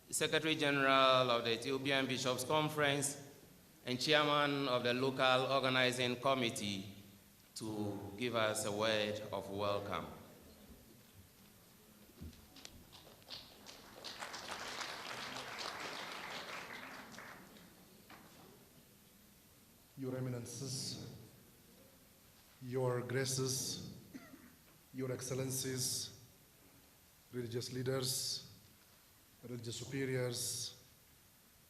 Secretary General of the Ethiopian Bishops' Conference and Chairman of the local organizing committee, to give us a word of welcome. Your Eminences, Your Graces, Your Excellencies, religious leaders, religious superiors,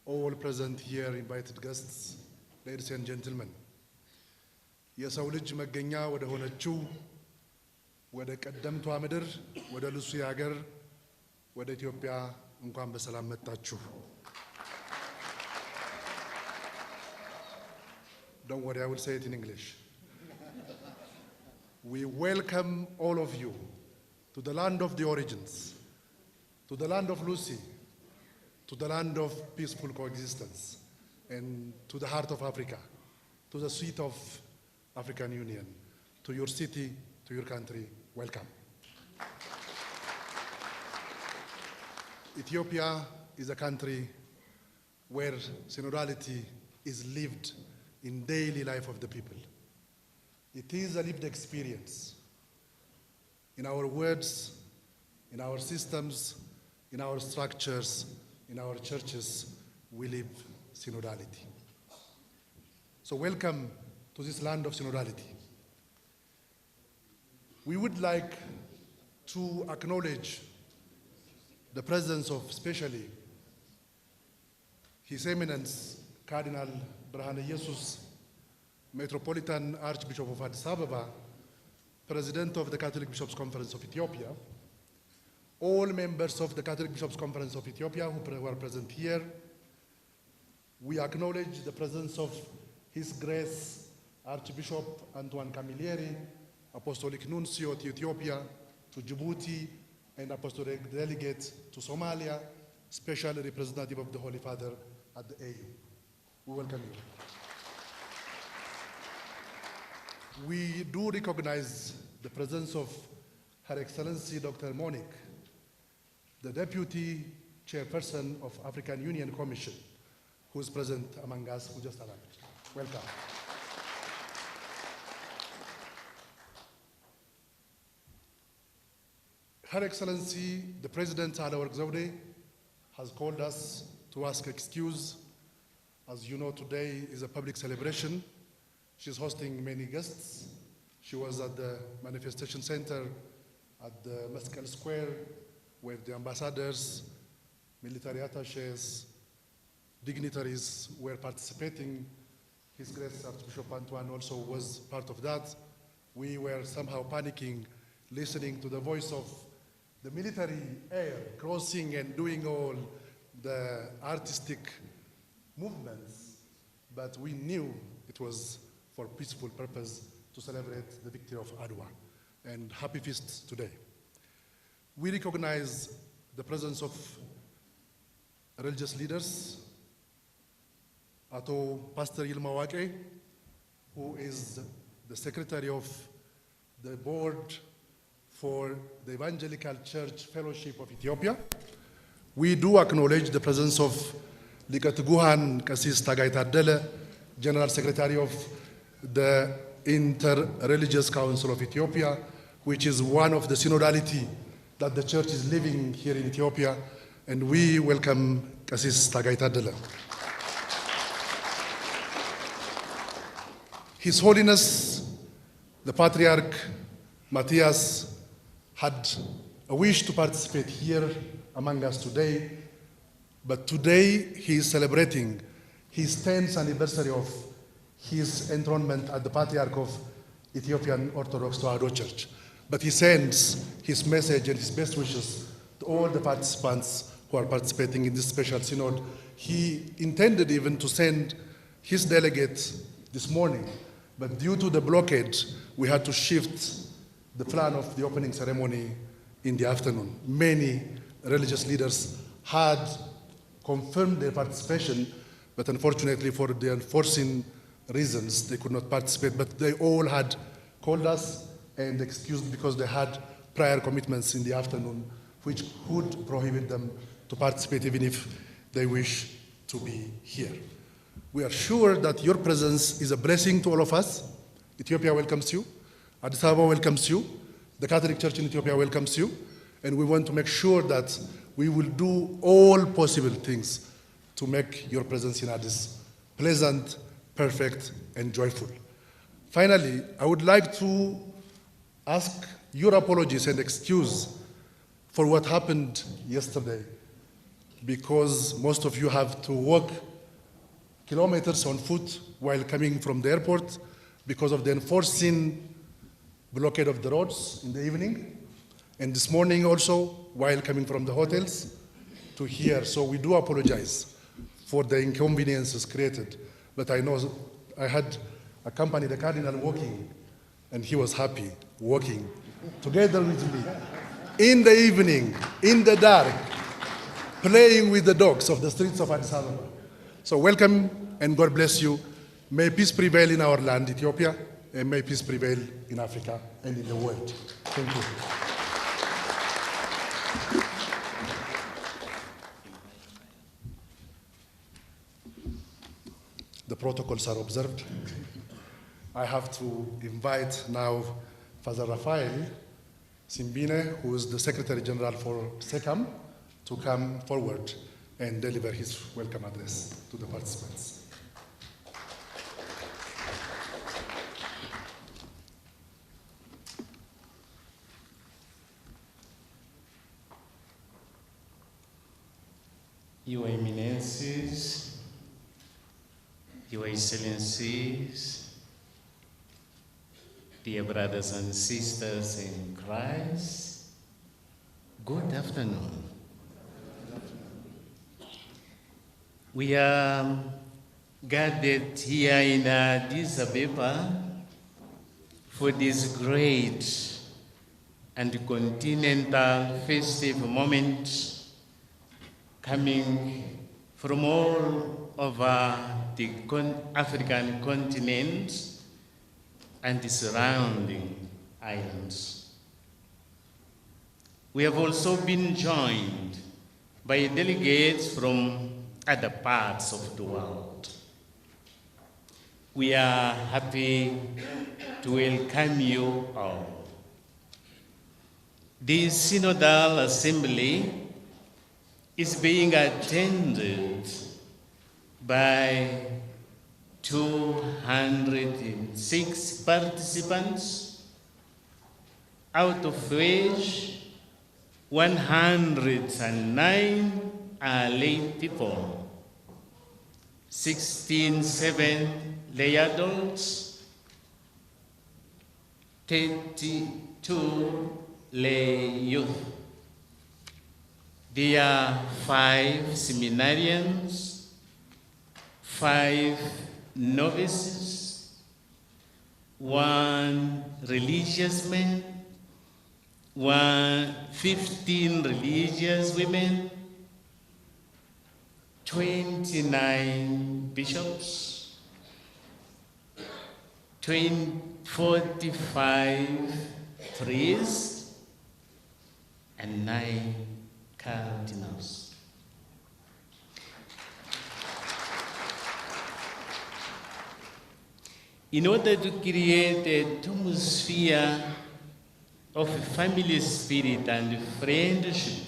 all present here, invited guests, ladies and gentlemen. የሰው ልጅ መገኛ ወደ ሆነችው ወደ ቀደምቷ ምድር ወደ ሉሲ ሀገር ወደ ኢትዮጵያ እንኳን በሰላም መጣችሁ። Don't worry, I will say it in English. We welcome all of you to the land of the origins, to the land of Lucy, to the land of peaceful coexistence, and to the heart of Africa, to the seat of African Union, to your city, to your country. Welcome. Ethiopia is a country where synodality is lived in daily life of the people. It is a lived experience. In our words, in our systems, in our structures, in our churches, we live synodality. So welcome to this land of synodality. We would like to acknowledge the presence of especially His Eminence Cardinal Brahane Jesus, Metropolitan Archbishop of Addis Ababa, President of the Catholic Bishops' Conference of Ethiopia, all members of the Catholic Bishops' Conference of Ethiopia who are present here. We acknowledge the presence of His Grace Archbishop Antoine Camilleri, Apostolic Nuncio to Ethiopia, to Djibouti, and Apostolic Delegate to Somalia, Special Representative of the Holy Father at the AU. We welcome you. We do recognize the presence of Her Excellency Dr. Monique, the Deputy Chairperson of African Union Commission, who is present among us, who just arrived. Welcome. Her Excellency, the President Sahle-Work Zewde, has called us to ask excuse. As you know, today is a public celebration. She's hosting many guests. She was at the manifestation center at the Meskel Square, where the ambassadors, military attaches, dignitaries were participating. His Grace Archbishop Antoine also was part of that. We were somehow panicking, listening to the voice of the military air, crossing and doing all the artistic movements, but we knew it was for peaceful purpose to celebrate the victory of Adwa. And happy feasts today. We recognize the presence of religious leaders, Ato Pastor Yilma Wake, who is the secretary of the board for the Evangelical Church Fellowship of Ethiopia. We do acknowledge the presence of Likat Guhan Kasis Tagay Tadele, General Secretary of the Inter-Religious Council of Ethiopia, which is one of the synodality that the church is living here in Ethiopia, and we welcome Kasis Tagay Tadele. His Holiness, the Patriarch Matthias, had a wish to participate here among us today, but today he is celebrating his 10th anniversary of his enthronement at the Patriarch of Ethiopian Orthodox Tewahedo Church. But he sends his message and his best wishes to all the participants who are participating in this special synod. He intended even to send his delegate this morning, but due to the blockade, we had to shift the plan of the opening ceremony in the afternoon. Many religious leaders had confirmed their participation, but unfortunately for the unforeseen reasons, they could not participate. But they all had called us and excused because they had prior commitments in the afternoon, which could prohibit them to participate even if they wish to be here. We are sure that your presence is a blessing to all of us. Ethiopia welcomes you. Addis Ababa welcomes you. The Catholic Church in Ethiopia welcomes you. And we want to make sure that we will do all possible things to make your presence in Addis pleasant, perfect, and joyful. Finally, I would like to ask your apologies and excuse for what happened yesterday, because most of you have to walk kilometers on foot while coming from the airport because of the enforcing blockade of the roads in the evening, and this morning also while coming from the hotels to here. So we do apologize for the inconveniences created, but I know I had accompanied the Cardinal walking, and he was happy walking together with me in the evening, in the dark, playing with the dogs of the streets of Addis Ababa. So welcome and God bless you. May peace prevail in our land, Ethiopia, and may peace prevail in Africa and in the world. Thank you. The protocols are observed. I have to invite now Father Rafael Simbine, who is the Secretary General for SECAM, to come forward and deliver his welcome address to the participants. Your Eminences, Your Excellencies, dear brothers and sisters in Christ, good afternoon. We are gathered here in Addis Ababa for this great and continental festive moment, coming from all over the African continent and the surrounding islands. We have also been joined by delegates from other parts of the world. We are happy to welcome you all. This Synodal Assembly is being attended by 206 participants, out of which 109 are lay people, 7 lay adults, 32 lay youth. There are 5 seminarians, 5 novices, 1 religious man, 15 religious women, 29 bishops, 45 priests, and 9 cardinals. In order to create an atmosphere of family spirit and friendship,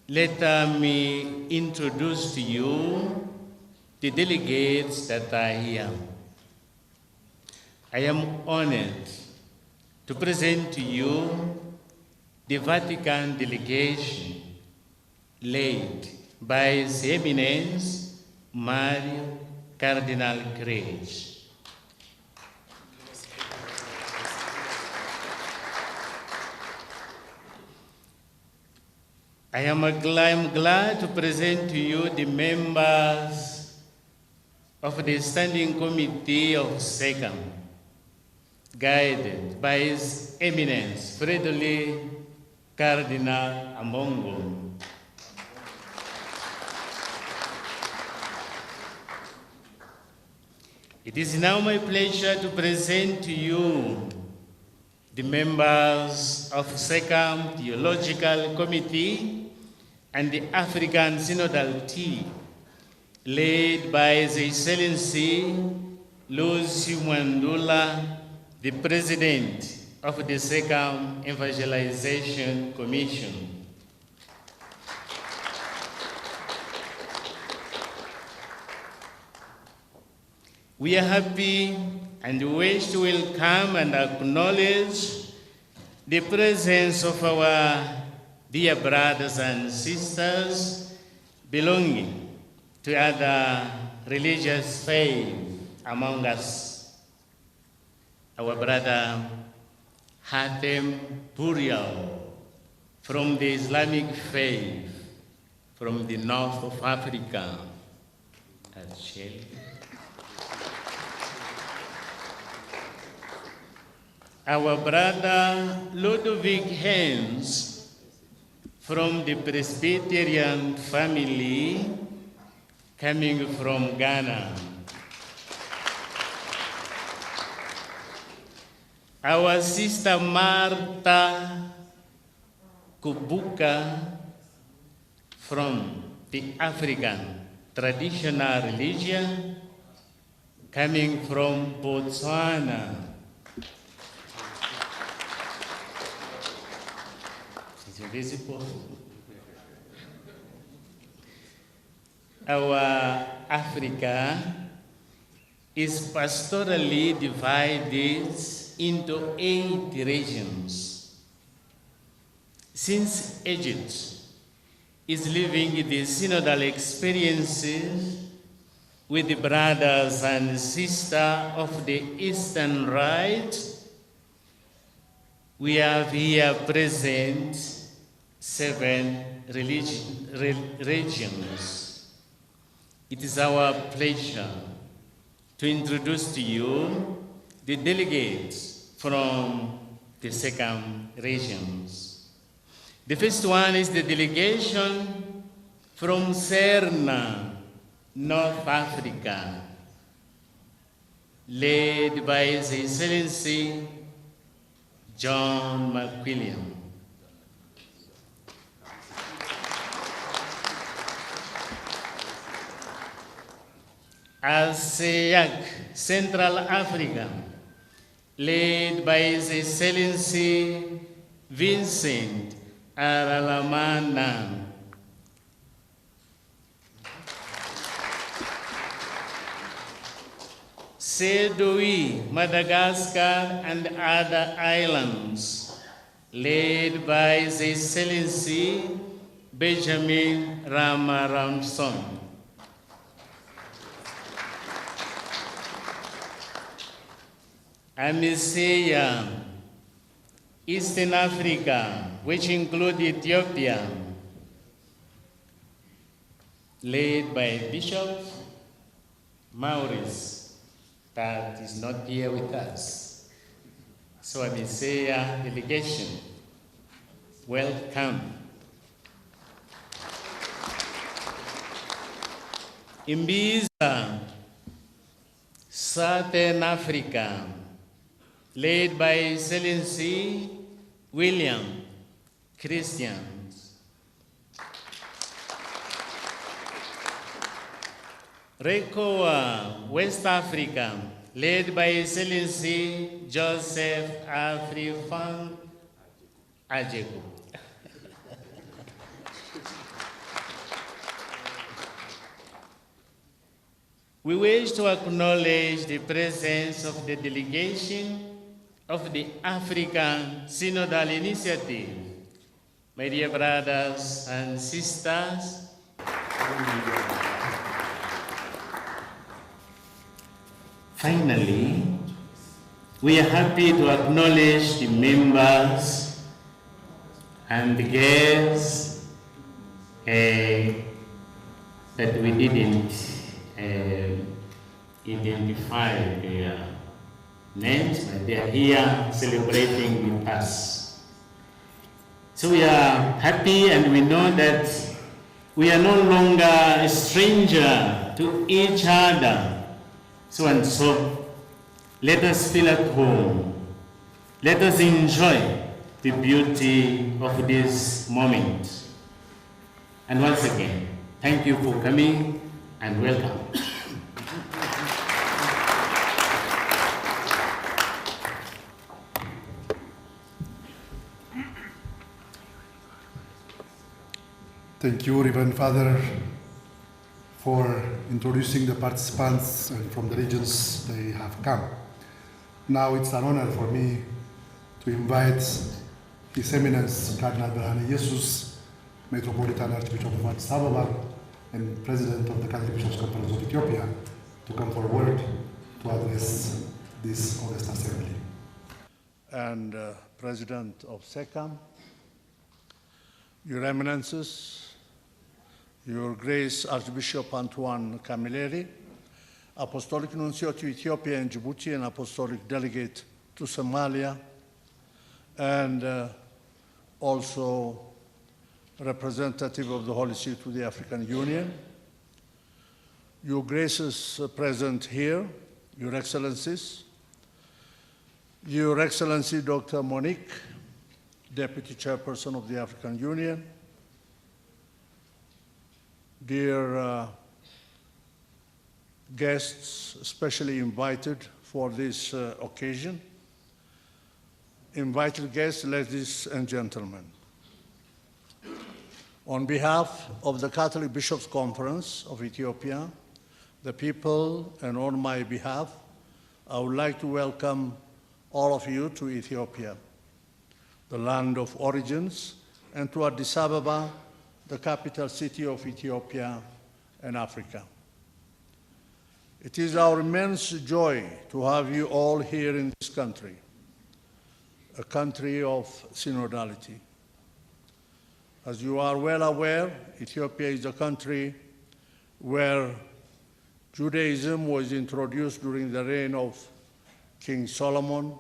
let me introduce to you the delegates that are here. I am honored to present to you the Vatican delegation led by His Eminence Mario Cardinal Grech. I am glad to present to you the members of the Standing Committee of SECAM, guided by His Eminence Frederick Cardinal Amongo. It is now my pleasure to present to you the members of SECAM Theological Committee and the African Synodal team, led by His Excellency Lucy Mwandula, the President of the Second Evangelization Commission. We are happy and wish to welcome and acknowledge the presence of our dear brothers and sisters belonging to other religious faith among us. Our brother Hatem Burial from the Islamic faith from the north of Africa. Our brother Ludovic Hens from the Presbyterian family coming from Ghana. Our sister Martha Kubuka from the African traditional religion coming from Botswana. Visible. Our Africa is pastorally divided into 8 regions. Since Egypt is living the synodal experiences with the brothers and sisters of the Eastern Rite, we have here present 7 regions. It is our pleasure to introduce to you the delegates from the 2nd regions. The first one is the delegation from Serna, North Africa, led by His Excellency John McWilliam. ASEAC, Central Africa, led by His Excellency Vincent Aralamana. Sedoi, Madagascar, and other islands, led by His Excellency Benjamin Ramaramson. Amisea, Eastern Africa, which include Ethiopia, led by Bishop Maurice, that is not here with us. So Amisea delegation, welcome. Imbiza, Southern Africa, led by His Excellency William Christian. Rekoa, West Africa, led by His Excellency Joseph Afrifang Ajego. We wish to acknowledge the presence of the delegation of the African Synodal Initiative. My dear brothers and sisters, finally, we are happy to acknowledge the members and the guests that we didn't identify their names, but they are here celebrating with us. So we are happy, and we know that we are no longer a stranger to each other. So let us feel at home. Let us enjoy the beauty of this moment. And once again, thank you for coming and welcome. Thank you, Reverend Father, for introducing the participants and from the regions they have come. Now it's an honor for me to invite His Eminence Cardinal Berhane Jesus, Metropolitan Archbishop of Addis Ababa and President of the Catholic Bishops' Conference of Ethiopia, to come forward to address this August Assembly. And President of SECAM, Your Eminences, Your Grace Archbishop Antoine Camilleri, Apostolic Nuncio to Ethiopia and Djibouti and Apostolic Delegate to Somalia, and also representative of the Holy See to the African Union, Your Graces present here, Your Excellencies, Your Excellency Dr. Monique, Deputy Chairperson of the African Union, dear guests specially invited for this occasion, invited guests, ladies and gentlemen. On behalf of the Catholic Bishops' Conference of Ethiopia, the people, and on my behalf, I would like to welcome all of you to Ethiopia, the land of origins, and to Addis Ababa, the capital city of Ethiopia and Africa. It is our immense joy to have you all here in this country, a country of synodality. As you are well aware, Ethiopia is a country where Judaism was introduced during the reign of King Solomon.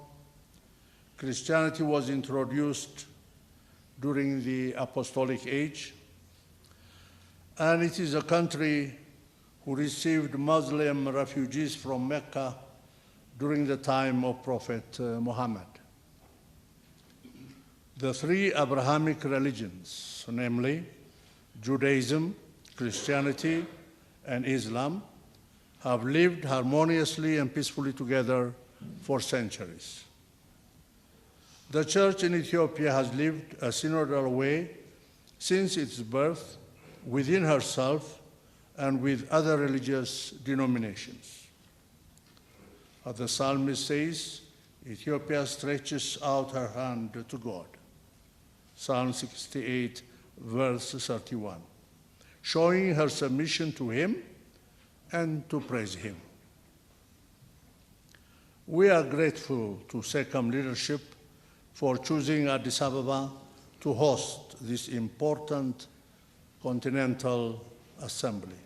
Christianity was introduced during the Apostolic Age. And it is a country who received Muslim refugees from Mecca during the time of Prophet Muhammad. The three Abrahamic religions, namely Judaism, Christianity, and Islam, have lived harmoniously and peacefully together for centuries. The Church in Ethiopia has lived a synodal way since its birth within herself and with other religious denominations. As the psalmist says, Ethiopia stretches out her hand to God. Psalm 68, verse 31, showing her submission to Him and to praise Him. We are grateful to SECAM leadership for choosing Addis Ababa to host this important Continental Assembly.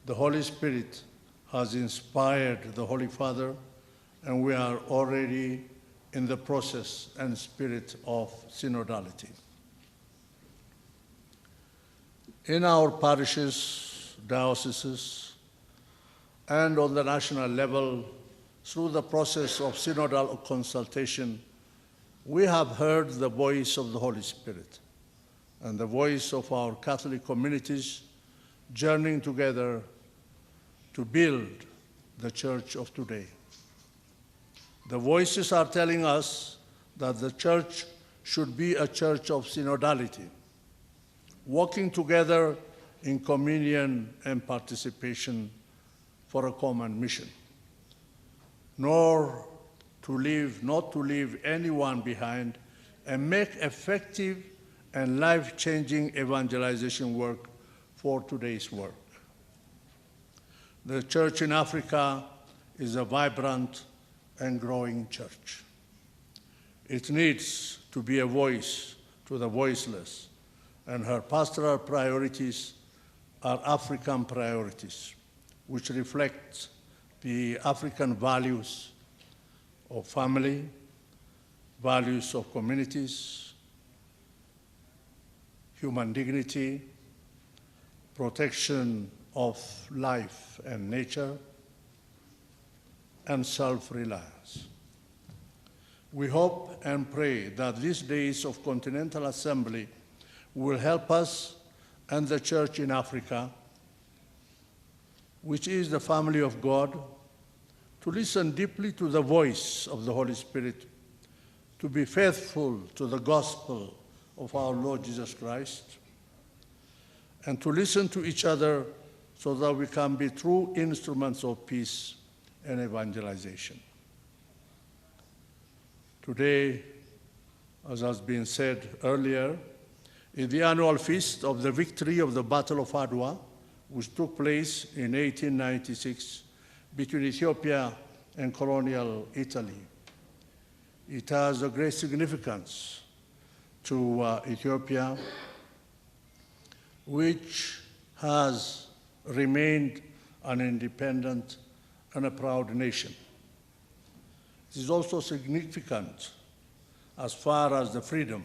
The Holy Spirit has inspired the Holy Father, and we are already in the process and spirit of synodality. In our parishes, dioceses, and on the national level, through the process of synodal consultation, we have heard the voice of the Holy Spirit and the voice of our Catholic communities journeying together to build the Church of today. The voices are telling us that the Church should be a church of synodality, working together in communion and participation for a common mission, not to leave anyone behind, and make effective and life-changing evangelization work for today's work. The Church in Africa is a vibrant and growing church. It needs to be a voice to the voiceless, and her pastoral priorities are African priorities, which reflect the African values of family, values of communities, human dignity, protection of life and nature, and self-reliance. We hope and pray that these days of Continental Assembly will help us and the Church in Africa, which is the family of God, to listen deeply to the voice of the Holy Spirit, to be faithful to the gospel of our Lord Jesus Christ, and to listen to each other so that we can be true instruments of peace and evangelization. Today, as has been said earlier, is the annual feast of the victory of the Battle of Adwa, which took place in 1896 between Ethiopia and colonial Italy. It has a great significance to Ethiopia, which has remained an independent and a proud nation. It is also significant as far as the freedom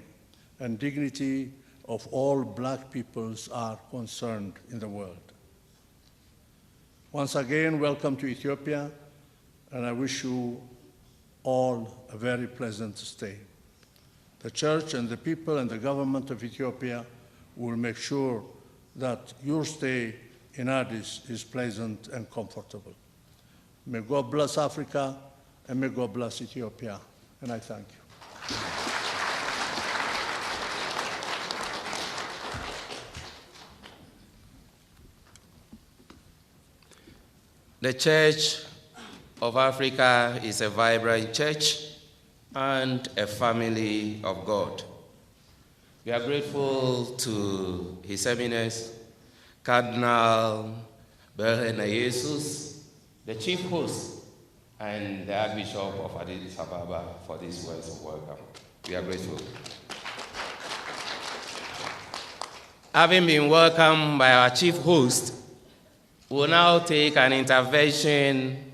and dignity of all black peoples are concerned in the world. Once again, welcome to Ethiopia, and I wish you all a very pleasant stay. The Church and the people and the government of Ethiopia will make sure that your stay in Addis is pleasant and comfortable. May God bless Africa, and may God bless Ethiopia, and I thank you. The Church of Africa is a vibrant church and a family of God. We are grateful to His Eminence, Cardinal Berhenayesus, the chief host, and the Archbishop of Addis Ababa for these words of welcome. We are grateful. Having been welcomed by our chief host, we'll now take an intervention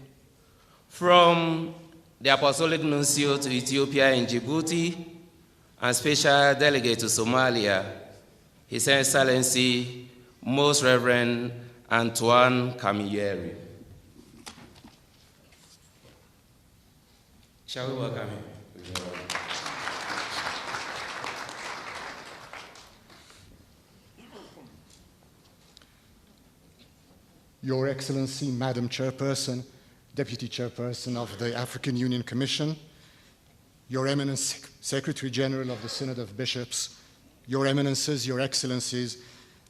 from the Apostolic Nuncio to Ethiopia in Djibouti and Special Delegate to Somalia, His Excellency, Most Reverend Antoine Kamiyeri. Shall we welcome him? Your Excellency, Madam Chairperson, Deputy Chairperson of the African Union Commission, Your Eminence, Secretary General of the Synod of Bishops, Your Eminences, Your Excellencies,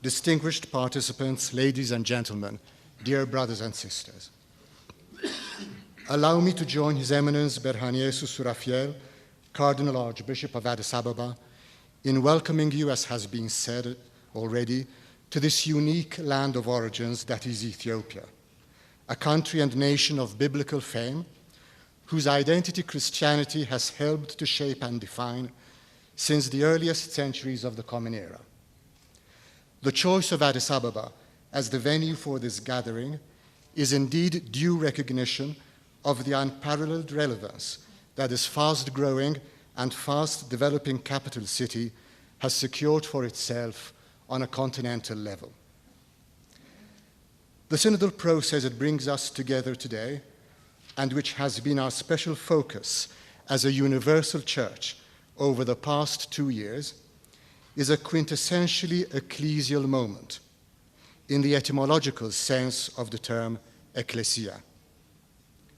distinguished participants, ladies and gentlemen, dear brothers and sisters. Allow me to join His Eminence Berhaniesu Surafiel, Cardinal Archbishop of Addis Ababa, in welcoming you, as has been said already, to this unique land of origins that is Ethiopia, a country and nation of biblical fame, whose identity Christianity has helped to shape and define since the earliest centuries of the Common Era. The choice of Addis Ababa as the venue for this gathering is indeed due recognition of the unparalleled relevance that this fast-growing and fast-developing capital city has secured for itself on a continental level. The synodal process that brings us together today, and which has been our special focus as a universal church over the past 2 years, is a quintessentially ecclesial moment in the etymological sense of the term ecclesia.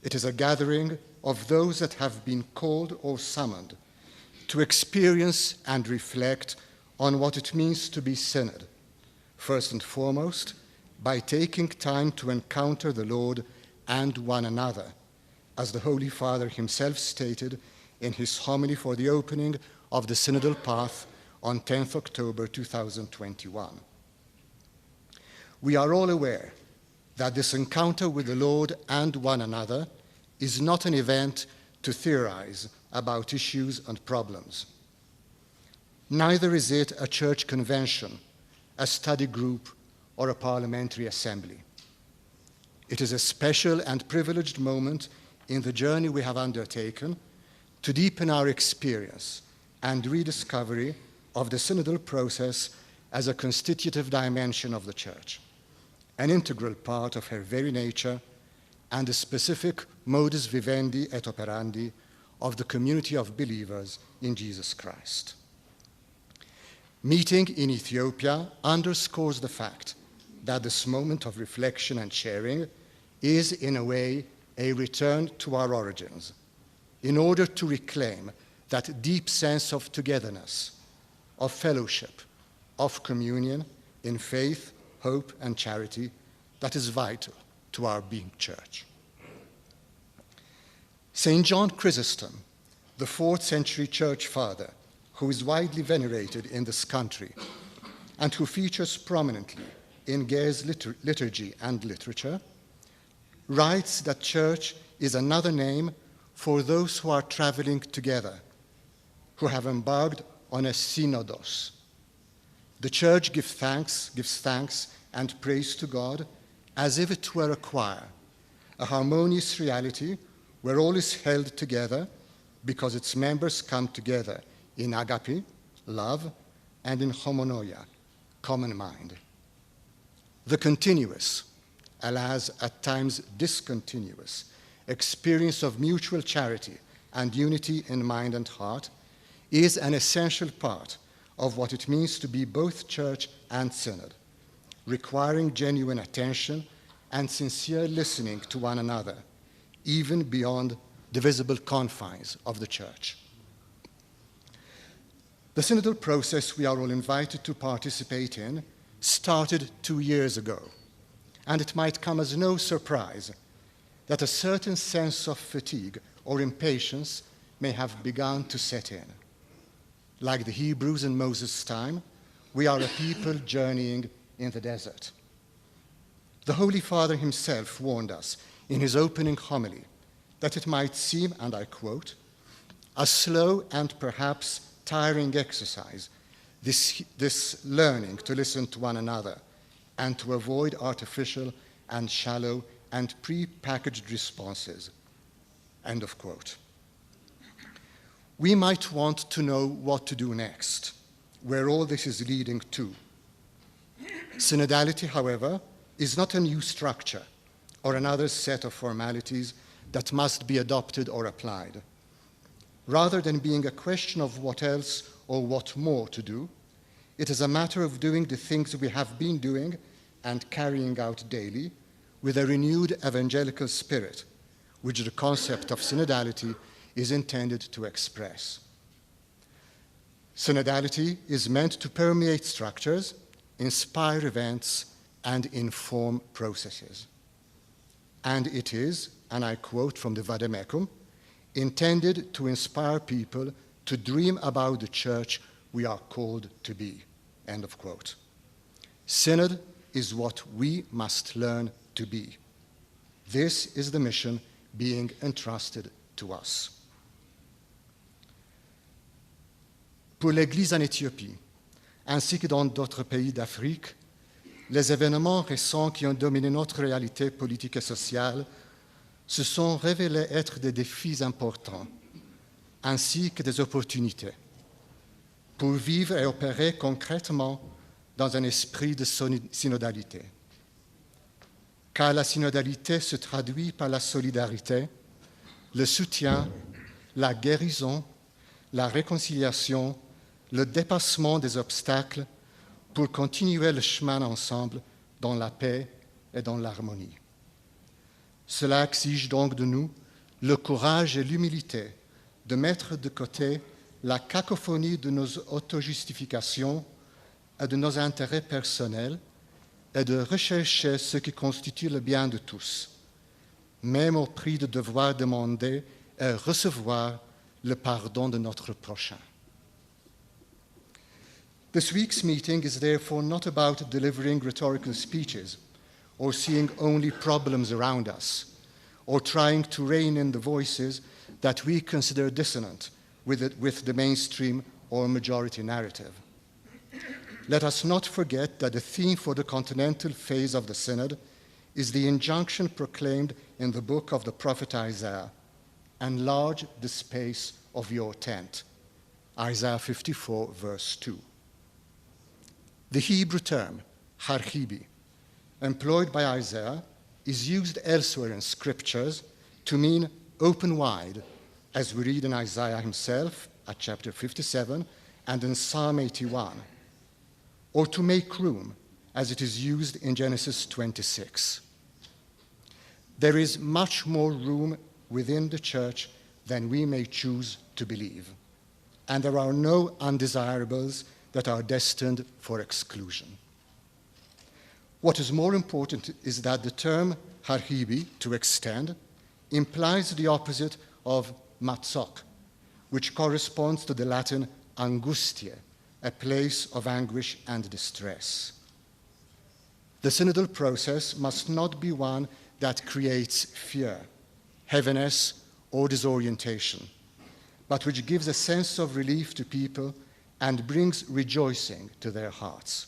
It is a gathering of those that have been called or summoned to experience and reflect on what it means to be synod, first and foremost, by taking time to encounter the Lord and one another, as the Holy Father himself stated in his homily for the opening of the synodal path on 10th October 2021. We are all aware that this encounter with the Lord and one another is not an event to theorize about issues and problems. Neither is it a church convention, a study group, or a parliamentary assembly. It is a special and privileged moment in the journey we have undertaken to deepen our experience and rediscovery of the synodal process as a constitutive dimension of the Church, an integral part of her very nature, and a specific modus vivendi et operandi of the community of believers in Jesus Christ. Meeting in Ethiopia underscores the fact that this moment of reflection and sharing is, in a way, a return to our origins, in order to reclaim that deep sense of togetherness, of fellowship, of communion in faith, hope, and charity that is vital to our being church. St. John Chrysostom, the 4th century church father, who is widely venerated in this country and who features prominently in Gaye's liturgy and literature, writes that church is another name for those who are traveling together, who have embarked on a synodos. The church gives thanks and praise to God as if it were a choir, a harmonious reality where all is held together because its members come together in agape, love, and in homonoia, common mind. The continuous, alas at times discontinuous, experience of mutual charity and unity in mind and heart is an essential part of what it means to be both church and synod, requiring genuine attention and sincere listening to one another, even beyond the visible confines of the church. The synodal process we are all invited to participate in started 2 years ago, and it might come as no surprise that a certain sense of fatigue or impatience may have begun to set in. Like the Hebrews in Moses' time, we are a people journeying in the desert. The Holy Father himself warned us in his opening homily that it might seem, and I quote, a slow and perhaps tiring exercise, this learning to listen to one another and to avoid artificial and shallow and pre-packaged responses, end of quote. We might want to know what to do next, where all this is leading to. Synodality, however, is not a new structure or another set of formalities that must be adopted or applied. Rather than being a question of what else or what more to do, it is a matter of doing the things we have been doing and carrying out daily with a renewed evangelical spirit, which the concept of synodality is intended to express. Synodality is meant to permeate structures, inspire events, and inform processes. And it is, and I quote from the Vademecum, intended to inspire people to dream about the church we are called to be, end of quote. Synod is what we must learn to be. This is the mission being entrusted to us. Pour l'Église en Éthiopie, ainsi que dans d'autres pays d'Afrique, les événements récents qui ont dominé notre réalité politique et sociale se sont révélés être des défis importants, ainsi que des opportunités, pour vivre et opérer concrètement dans un esprit de synodalité. Car la synodalité se traduit par la solidarité, le soutien, la guérison, la réconciliation, le dépassement des obstacles pour continuer le chemin ensemble dans la paix et dans l'harmonie. Cela exige donc de nous le courage et l'humilité de mettre de côté la cacophonie de nos autojustifications et de nos intérêts personnels et de rechercher ce qui constitue le bien de tous, même au prix de devoir demander et recevoir le pardon de notre prochain. This week's meeting is therefore not about delivering rhetorical speeches or seeing only problems around us or trying to rein in the voices that we consider dissonant with the mainstream or majority narrative. Let us not forget that the theme for the continental phase of the Synod is the injunction proclaimed in the book of the prophet Isaiah, enlarge the space of your tent, Isaiah 54, verse 2. The Hebrew term, harchibi, employed by Isaiah, is used elsewhere in scriptures to mean open wide, as we read in Isaiah himself at chapter 57 and in Psalm 81, or to make room, as it is used in Genesis 26. There is much more room within the church than we may choose to believe, and there are no undesirables that are destined for exclusion. What is more important is that the term harhibi, to extend, implies the opposite of matzok, which corresponds to the Latin angustia, a place of anguish and distress. The synodal process must not be one that creates fear, heaviness, or disorientation, but which gives a sense of relief to people and brings rejoicing to their hearts.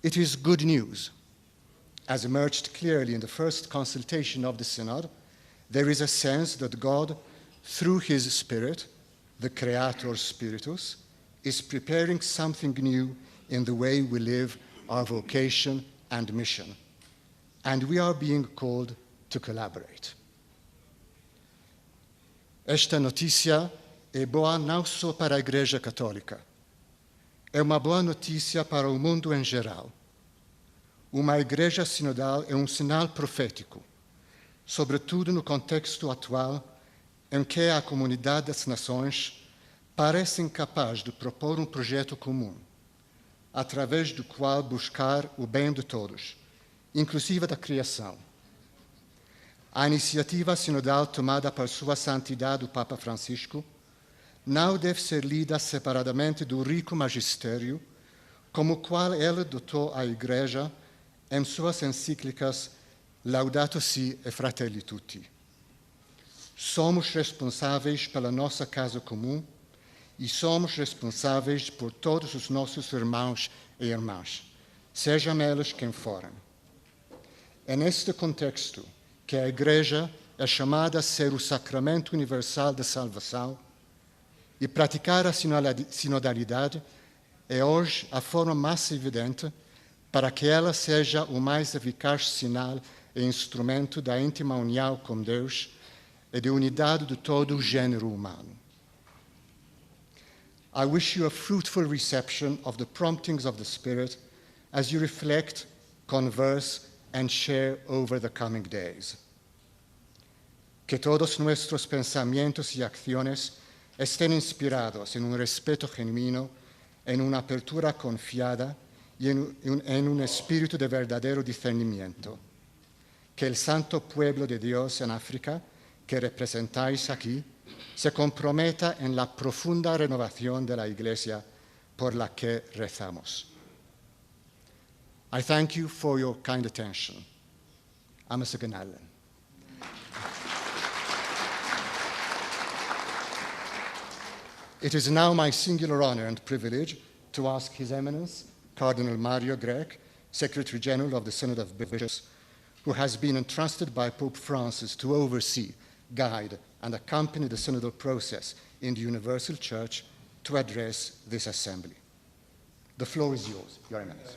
It is good news. As emerged clearly in the first consultation of the Synod, there is a sense that God, through his Spirit, the Creator Spiritus, is preparing something new in the way we live our vocation and mission, and we are being called to collaborate. Esta notícia é boa não só para a Igreja Católica, é uma boa notícia para o mundo em geral. Uma igreja sinodal é um sinal profético, sobretudo no contexto atual em que a comunidade das nações parece incapaz de propor um projeto comum, através do qual buscar o bem de todos, inclusive da criação. A iniciativa sinodal tomada por Sua Santidade o Papa Francisco não deve ser lida separadamente do rico magistério como o qual ele dotou a Igreja em suas encíclicas Laudato Si e Fratelli Tutti. Somos responsáveis pela nossa casa comum e somos responsáveis por todos os nossos irmãos e irmãs, sejam eles quem forem. É neste contexto que a Igreja é chamada a ser o sacramento universal da salvação e praticar a sinodalidade é hoje a forma mais evidente para que ela seja o mais eficaz sinal e instrumento da íntima união com Deus e de unidade de todo o gênero humano. I wish you a fruitful reception of the promptings of the Spirit as you reflect, converse, and share over the coming days. Que todos nuestros pensamientos y acciones estén inspirados en un respeto genuino, en una apertura confiada y en un espíritu de verdadero discernimiento. Que el santo pueblo de Dios en África, que representáis aquí, se comprometa en la profunda renovación de la Iglesia por la que rezamos. I thank you for your kind attention. Amasaganallen. It is now my singular honor and privilege to ask His Eminence, Cardinal Mario Grech, Secretary General of the Synod of Bishops, who has been entrusted by Pope Francis to oversee, guide, and accompany the synodal process in the Universal Church, to address this assembly. The floor is yours, Your Eminence.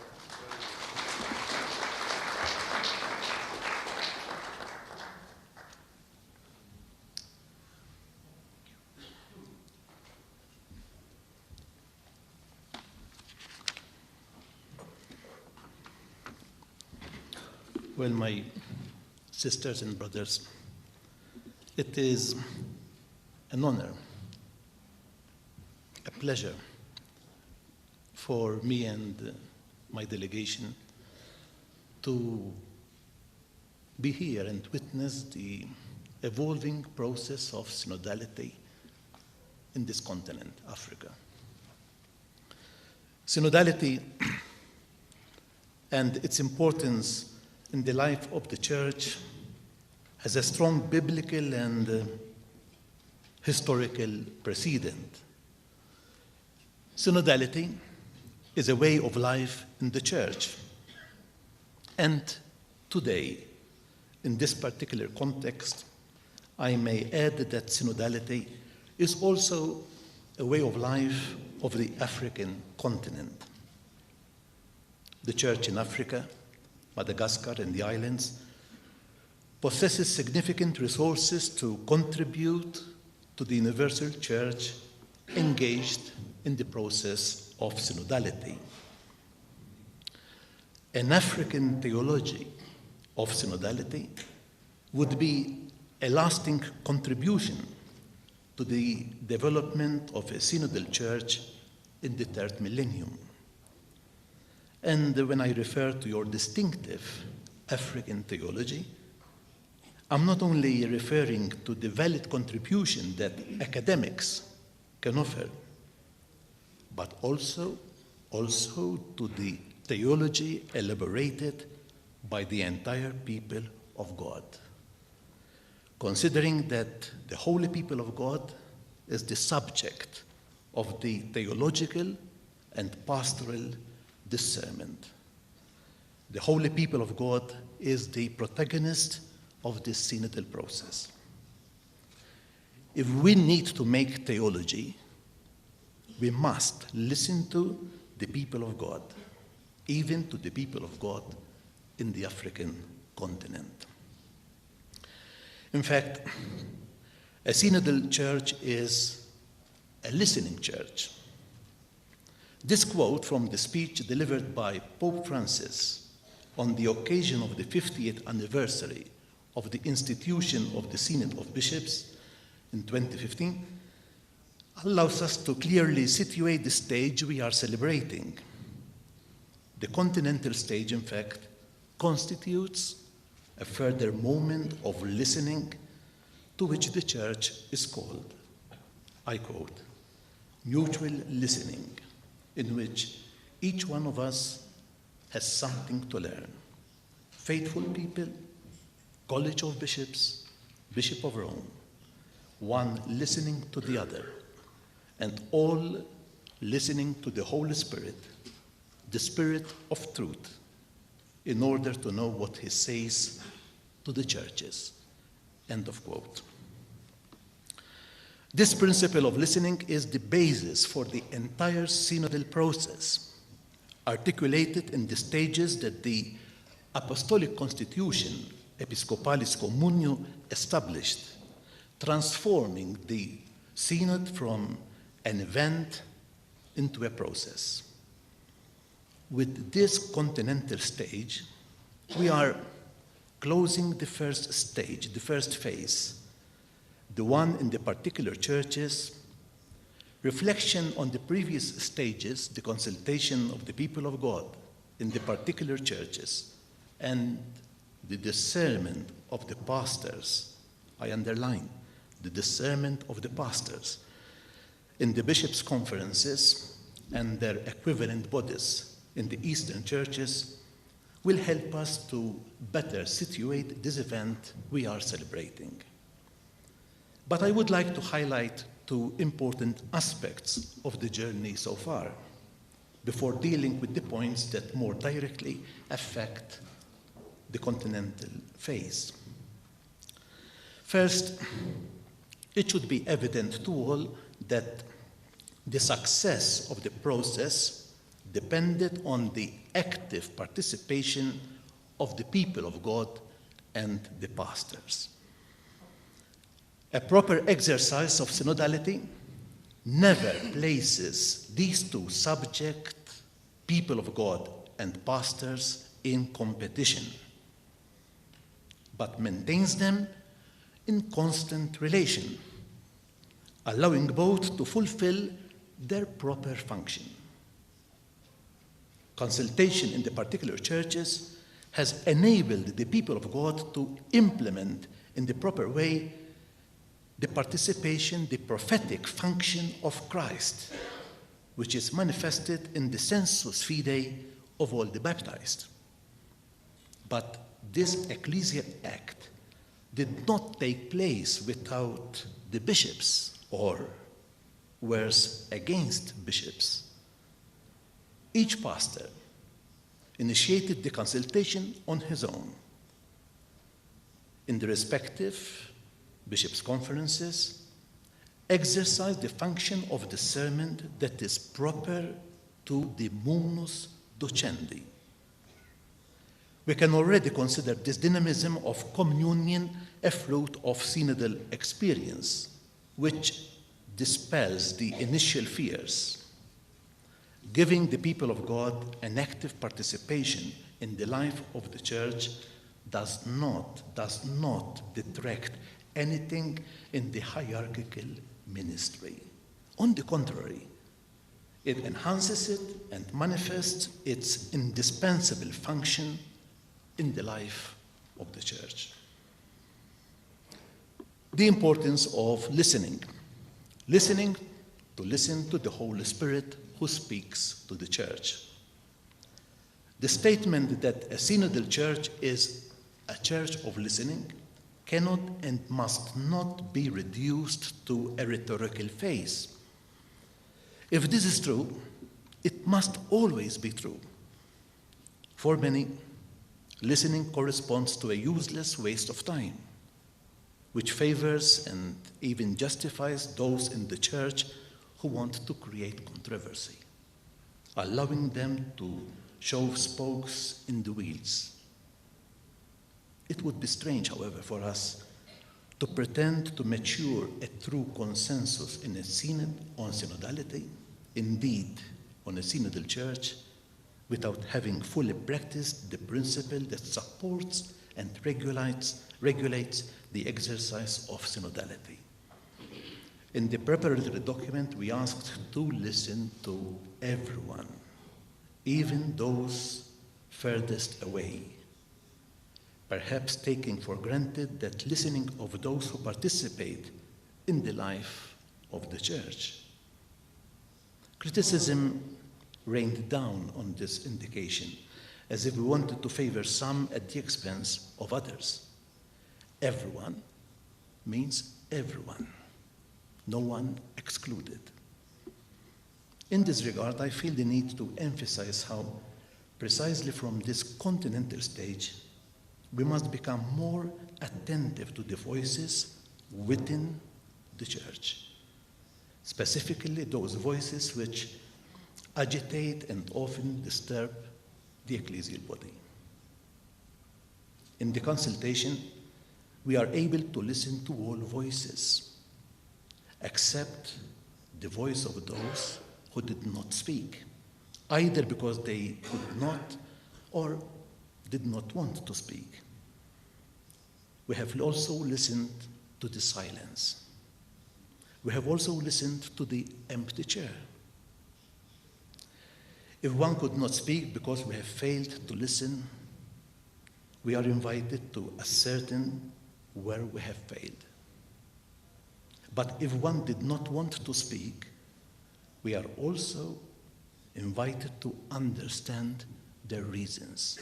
Well, my sisters and brothers, it is an honor, a pleasure for me and my delegation to be here and witness the evolving process of synodality in this continent, Africa. Synodality and its importance in the life of the Church has a strong biblical and historical precedent. Synodality is a way of life in the Church. And today, in this particular context, I may add that synodality is also a way of life of the African continent. The Church in Africa, Madagascar, and the islands possesses significant resources to contribute to the universal church engaged in the process of synodality. An African theology of synodality would be a lasting contribution to the development of a synodal church in the third millennium. And when I refer to your distinctive African theology, I'm not only referring to the valid contribution that academics can offer, but also to the theology elaborated by the entire people of God, considering that the holy people of God is the subject of the theological and pastoral discernment. The holy people of God is the protagonist of this synodal process. If we need to make theology, we must listen to the people of God, even to the people of God in the African continent. In fact, a synodal church is a listening church. This quote from the speech delivered by Pope Francis on the occasion of the 50th anniversary of the institution of the Synod of Bishops in 2015 allows us to clearly situate the stage we are celebrating. The continental stage, in fact, constitutes a further moment of listening to which the Church is called, I quote, mutual listening, in which each one of us has something to learn. Faithful people, College of Bishops, Bishop of Rome, one listening to the other, and all listening to the Holy Spirit, the Spirit of truth, in order to know what he says to the churches. End of quote. This principle of listening is the basis for the entire synodal process, articulated in the stages that the Apostolic Constitution, Episcopalis Communio, established, transforming the synod from an event into a process. With this continental stage, we are closing the first stage, the first phase, the one in the particular churches, reflection on the previous stages, the consultation of the people of God in the particular churches, and the discernment of the pastors. I underline, the discernment of the pastors in the bishops' conferences and their equivalent bodies in the Eastern churches will help us to better situate this event we are celebrating. But I would like to highlight two important aspects of the journey so far before dealing with the points that more directly affect the continental phase. First, it should be evident to all that the success of the process depended on the active participation of the people of God and the pastors. A proper exercise of synodality never places these two subjects, people of God and pastors, in competition, but maintains them in constant relation, allowing both to fulfill their proper function. Consultation in the particular churches has enabled the people of God to implement in the proper way the participation, the prophetic function of Christ, which is manifested in the sensus fidei of all the baptized. But this ecclesial act did not take place without the bishops, or worse, against bishops. Each pastor initiated the consultation on his own in the respective bishops' conferences, exercised the function of discernment that is proper to the munus docendi. We can already consider this dynamism of communion a fruit of synodal experience, which dispels the initial fears, giving the people of God an active participation in the life of the church does not detract anything in the hierarchical ministry. On the contrary, it enhances it and manifests its indispensable function in the life of the church. The importance of listening. Listening to listen to the Holy Spirit who speaks to the church. The statement that a synodal church is a church of listening cannot and must not be reduced to a rhetorical phase. If this is true, it must always be true. For many, listening corresponds to a useless waste of time, which favors and even justifies those in the church who want to create controversy, allowing them to shove spokes in the wheels. It would be strange, however, for us to pretend to mature a true consensus in a synod on synodality, indeed on a synodal church, without having fully practiced the principle that supports and regulates the exercise of synodality. In the preparatory document, we asked to listen to everyone, even those furthest away, perhaps taking for granted that listening of those who participate in the life of the church. Criticism rained down on this indication, as if we wanted to favor some at the expense of others. Everyone means everyone, no one excluded. In this regard, I feel the need to emphasize how, precisely from this continental stage, we must become more attentive to the voices within the church, specifically those voices which agitate and often disturb the ecclesial body. In the consultation, we are able to listen to all voices, except the voice of those who did not speak, either because they could not or did not want to speak. We have also listened to the silence. We have also listened to the empty chair. If one could not speak because we have failed to listen, we are invited to ascertain where we have failed. But if one did not want to speak, we are also invited to understand their reasons.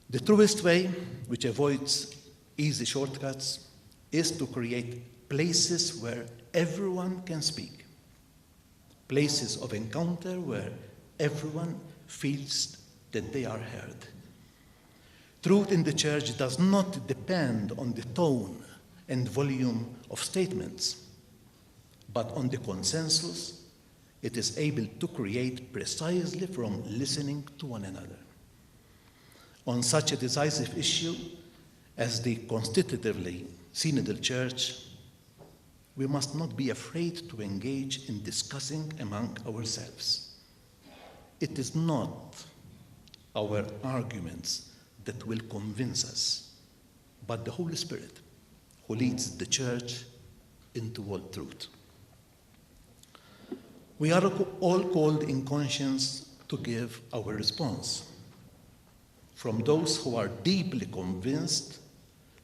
The truest way, which avoids easy shortcuts, is to create places where everyone can speak, places of encounter where everyone feels that they are heard. Truth in the church does not depend on the tone and volume of statements, but on the consensus it is able to create precisely from listening to one another. On such a decisive issue as the constitutively synodal church, we must not be afraid to engage in discussing among ourselves. It is not our arguments that will convince us, but the Holy Spirit who leads the church into all truth. We are all called in conscience to give our response, from those who are deeply convinced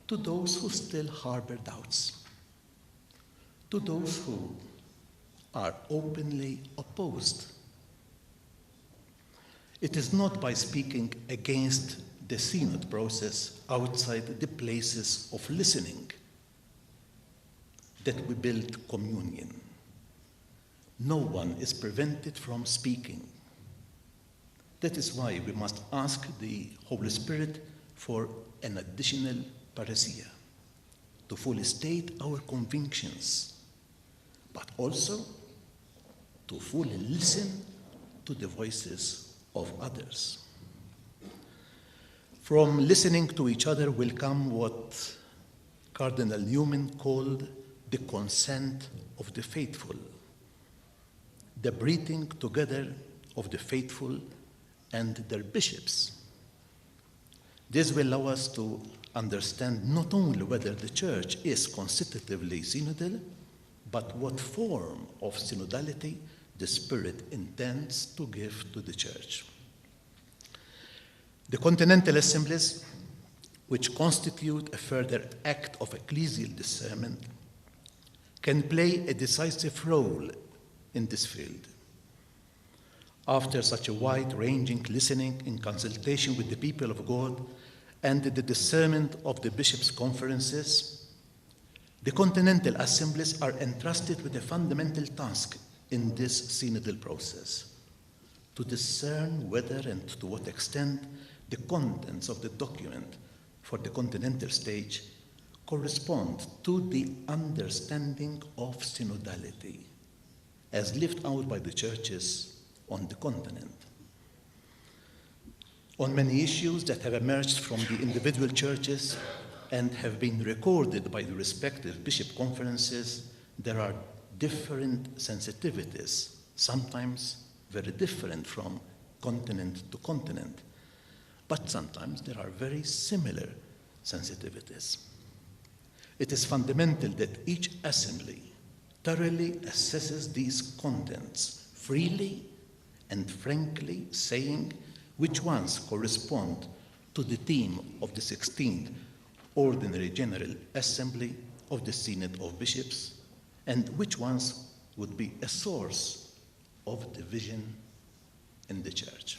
to those who still harbor doubts, to those who are openly opposed. It is not by speaking against the synod process outside the places of listening that we build communion. No one is prevented from speaking. That is why we must ask the Holy Spirit for an additional parousia to fully state our convictions, but also to fully listen to the voices of others. From listening to each other will come what Cardinal Newman called the consent of the faithful, the breathing together of the faithful and their bishops. This will allow us to understand not only whether the Church is constitutively synodal, but what form of synodality the Spirit intends to give to the Church. The continental assemblies, which constitute a further act of ecclesial discernment, can play a decisive role in this field. After such a wide-ranging listening in consultation with the people of God and the discernment of the bishops' conferences, the continental assemblies are entrusted with a fundamental task in this synodal process: to discern whether and to what extent the contents of the document for the continental stage correspond to the understanding of synodality as lived out by the churches on the continent. On many issues that have emerged from the individual churches and have been recorded by the respective bishop conferences, there are different sensitivities, sometimes very different from continent to continent, but sometimes there are very similar sensitivities. It is fundamental that each assembly thoroughly assesses these contents freely and frankly, saying which ones correspond to the theme of the 16th Ordinary General Assembly of the Synod of Bishops, and which ones would be a source of division in the Church.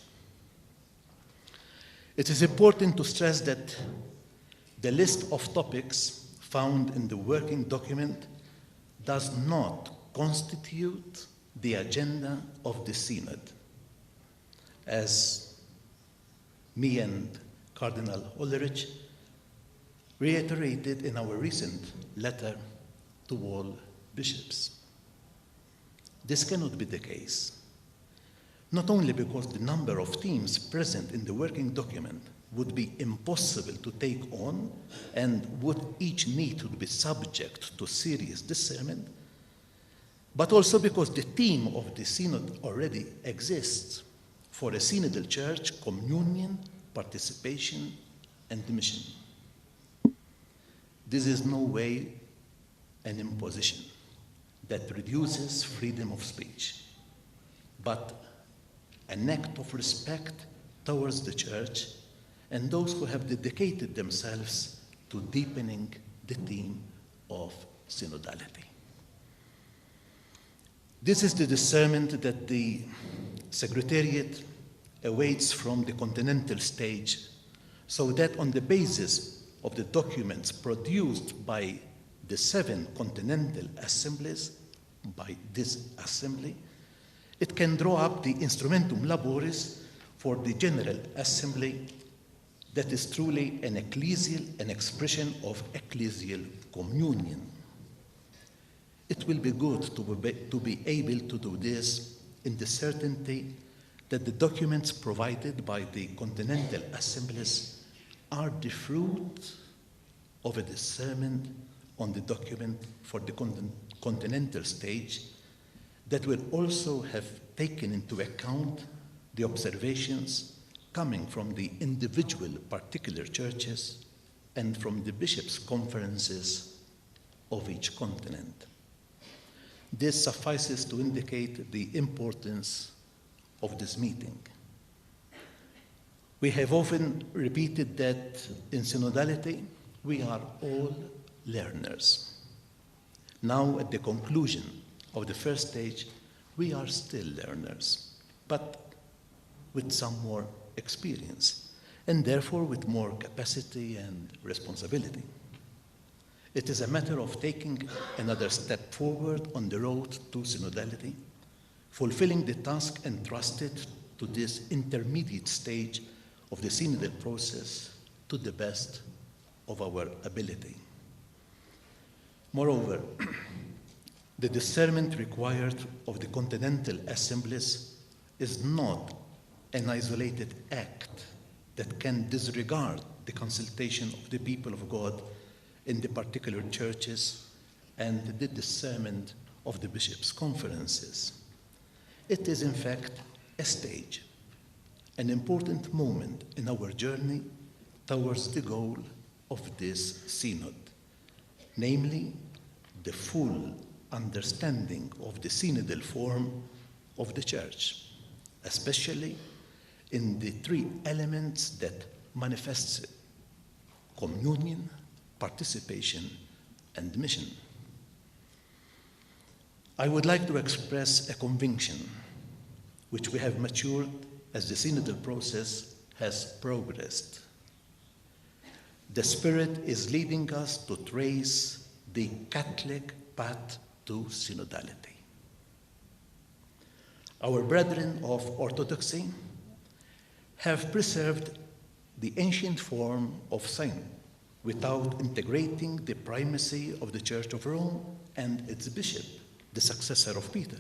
It is important to stress that the list of topics found in the working document does not constitute the agenda of the Synod, as me and Cardinal Ulrich reiterated in our recent letter to all bishops. This cannot be the case, not only because the number of themes present in the working document would be impossible to take on and would each need to be subject to serious discernment, but also because the theme of the Synod already exists for a synodal church: communion, participation, and mission. This is no way an imposition that reduces freedom of speech, but an act of respect towards the Church and those who have dedicated themselves to deepening the theme of synodality. This is the discernment that the Secretariat awaits from the continental stage, so that on the basis of the documents produced by the 7 continental assemblies, by this assembly, it can draw up the instrumentum laboris for the General Assembly that is truly an expression of ecclesial communion. It will be good to be able to do this in the certainty that the documents provided by the continental assemblies are the fruit of a discernment on the document for the continental stage that will also have taken into account the observations coming from the individual particular churches and from the bishops' conferences of each continent. This suffices to indicate the importance of this meeting. We have often repeated that in synodality, we are all learners. Now, at the conclusion of the first stage, we are still learners, but with some more experience, and therefore with more capacity and responsibility. It is a matter of taking another step forward on the road to synodality, fulfilling the task entrusted to this intermediate stage of the synodal process to the best of our ability. Moreover, the discernment required of the continental assemblies is not an isolated act that can disregard the consultation of the people of God in the particular churches and the discernment of the bishops' conferences. It is, in fact, a stage, an important moment in our journey towards the goal of this synod, namely the full understanding of the synodal form of the Church, especially in the three elements that manifest it: communion, participation, and mission. I would like to express a conviction which we have matured as the synodal process has progressed. The Spirit is leading us to trace the Catholic path to synodality. Our brethren of Orthodoxy have preserved the ancient form of synod without integrating the primacy of the Church of Rome and its bishop, the successor of Peter.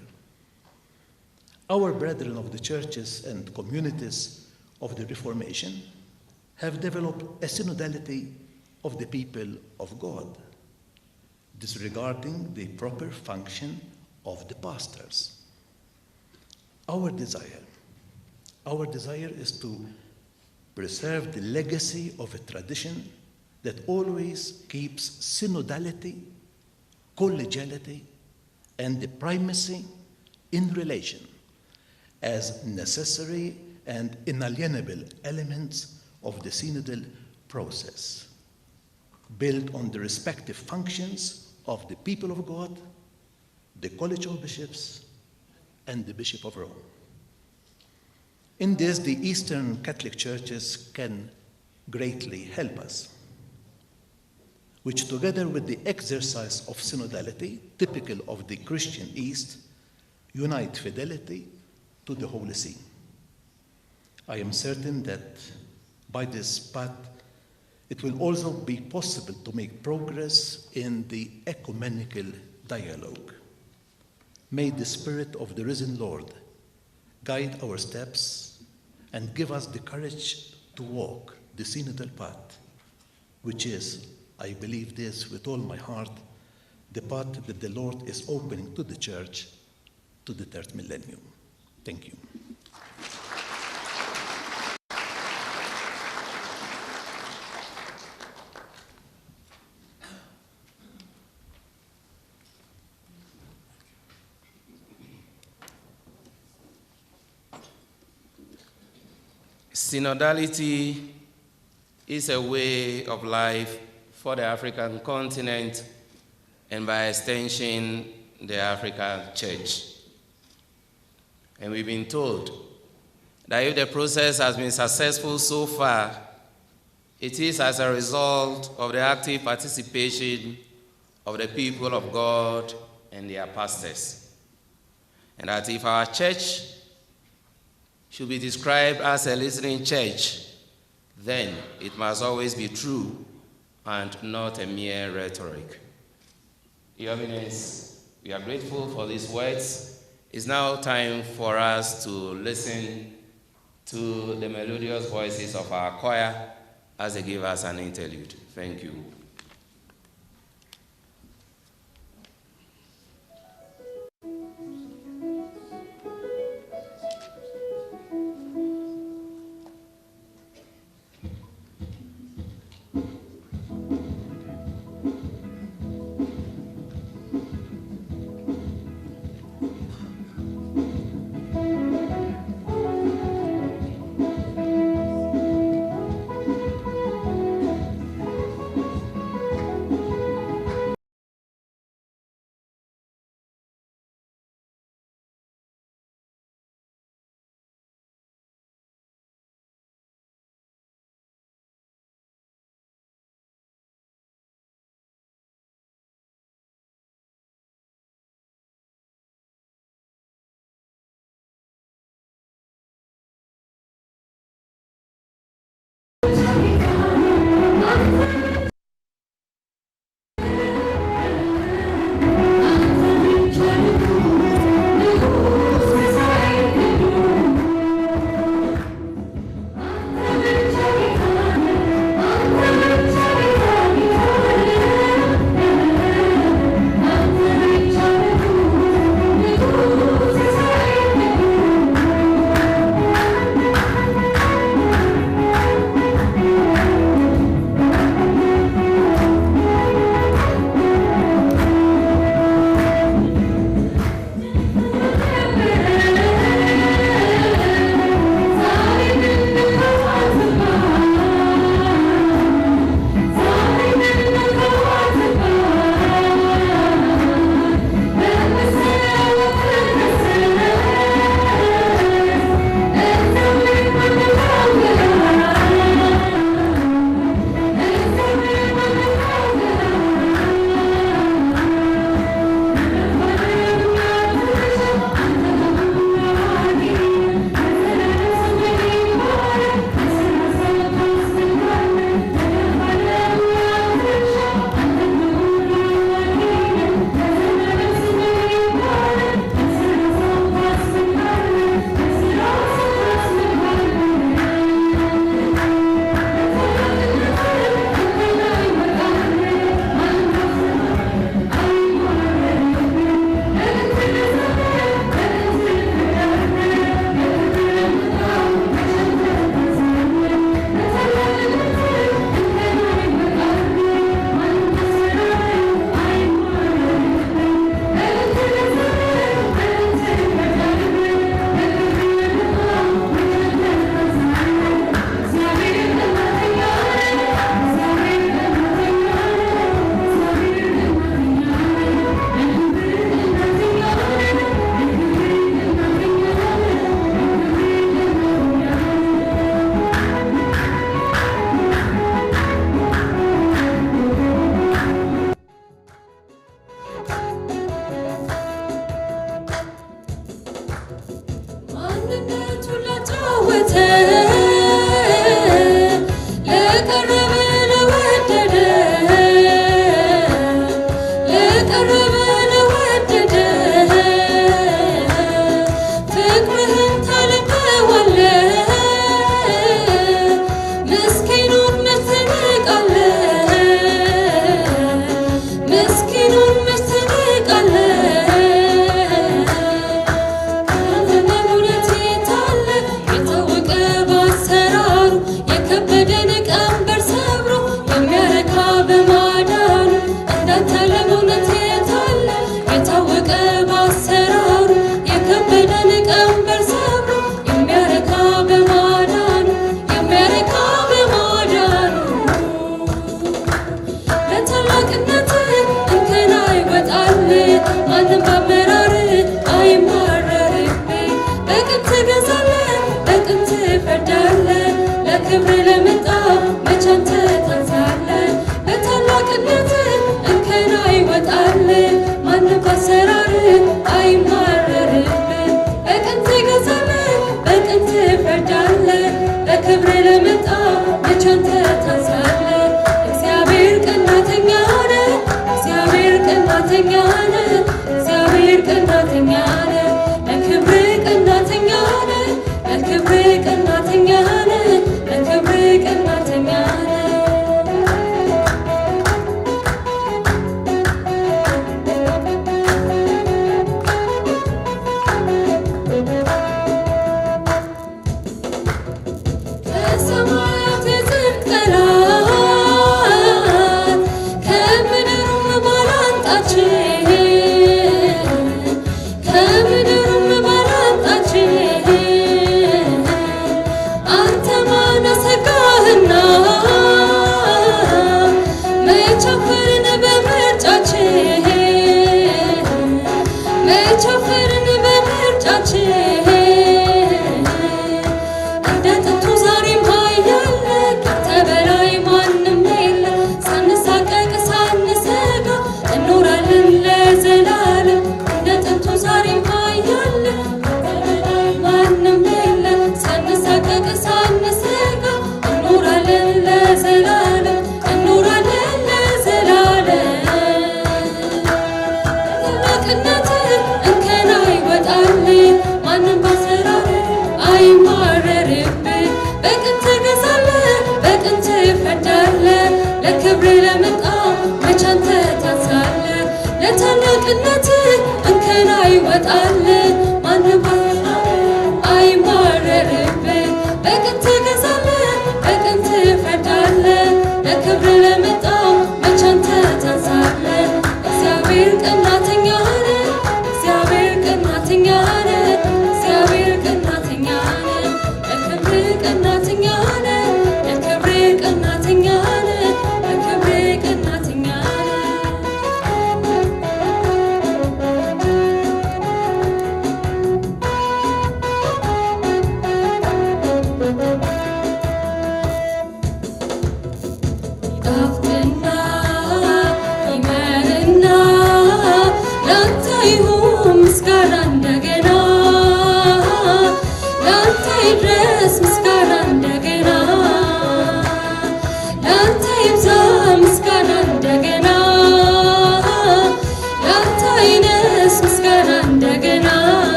Our brethren of the churches and communities of the Reformation have developed a synodality of the people of God, disregarding the proper function of the pastors. Our desire is to preserve the legacy of a tradition that always keeps synodality, collegiality, and the primacy in relation as necessary and inalienable elements of the synodal process, built on the respective functions of the people of God, the College of Bishops, and the Bishop of Rome. In this, the Eastern Catholic Churches can greatly help us, which together with the exercise of synodality, typical of the Christian East, unite fidelity to the Holy See. I am certain that by this path, it will also be possible to make progress in the ecumenical dialogue. May the Spirit of the risen Lord guide our steps and give us the courage to walk the synodal path, which is, I believe this with all my heart, the path that the Lord is opening to the Church to the third millennium. Thank you. Synodality is a way of life for the African continent and by extension, the African Church. And we've been told that if the process has been successful so far, it is as a result of the active participation of the people of God and their pastors. And that if our church should be described as a listening church, then it must always be true and not a mere rhetoric. Your Eminence, we are grateful for these words. It's now time for us to listen to the melodious voices of our choir as they give us an interlude. Thank you. የከበደን ቀንበር ሰብሮ የሚያረካ በማዳኑ እንዳንተ ለመውነት የታለ የታወቀ ባሰራሩ የከበደን ቀንበር ሰብሮ የሚያረካ በማዳኑ የሚያረካ በማዳኑ ለታላቅነት እንከን አይወጣል ማንም ባመራር አይማረርብህ በቅን ትገዛለህ በቅን ትፈርዳለህ ለክብር ለመጣ መቼ አንተ ታንሳለህ በታላቅነት እንከን አይወጣል ማንም ባሰራር አይማረርብህ በቅን ትገዛለህ በቅን ትፈርዳለህ ለክብር ለመጣ መቼ አንተ ታንሳለህ እግዚአብሔር ቀናተኛ ነህ እግዚአብሔር ቀናተኛ ነህ እግዚአብሔር ቀናተኛ ነህ ለክብር ቀናተኛ ነህ ለክብር ቀናተኛ ነህ ለክብር ቀናተኛ ነህ ከሰማያት የጽድቅ ጠላት ከምድሩም ባላንጣችን ከምድሩም ባላንጣችን አንተ ማን አሰጋህና መቼ አፈርን በምርጫችን መቼ አፈርን በምርጫችን እንደ ጥንቱ ዛሬም ኃያል ካንተ በላይ ማንም የለ ሳንሳቀቅ ሳንሰጋ እንኖራለን ለዘላለም እንደ ጥንቱ ዛሬም ኃያል ካንተ በላይ ማንም የለ ሳንሳቀቅ ሳንሰጋ እንኖራለን ለዘላለም እንኖራለን ለዘላለም ታላቅነት እንከን አይወጣል ማንም ባሰራር አይማረርብህ በቅን ትገዛለህ በቅን ትፈርዳለህ ለክብር ለመጣ መቼ አንተ ታንሳለህ ለታላቅነት እንከን አይወጣል ማንም ባሰራር አይማረርብህ በቅን ትገዛለህ በቅን ትፈርዳለህ ለክብር ለመጣ መቼ አንተ ታንሳለህ እግዚአብሔር ቀናተኛ ነህ እግዚአብሔር ቀናተኛ ነህ እግዚአብሔር ቀናተኛ ነህ ለክብር ቀናተኛ ነህ ለክብር ቀናተኛ ነህ ለክብር ቀናተኛ ነህ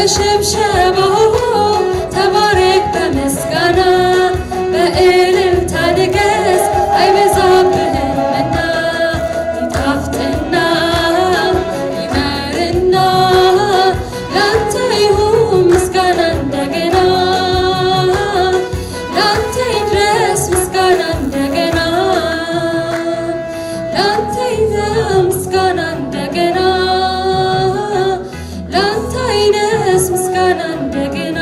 በሽብሸባ ተባረክ በምስጋና በእልልታ ንገስ አይበዛብህምና ይጣፍጥና ይመርና ላንተ ይሁን ምስጋና እንደገና ላንተ ይድረስ ምስጋና እንደገና ላንተ ይድረስ ምስጋና እንደገና ላንተ ይድረስ ምስጋና እንደገና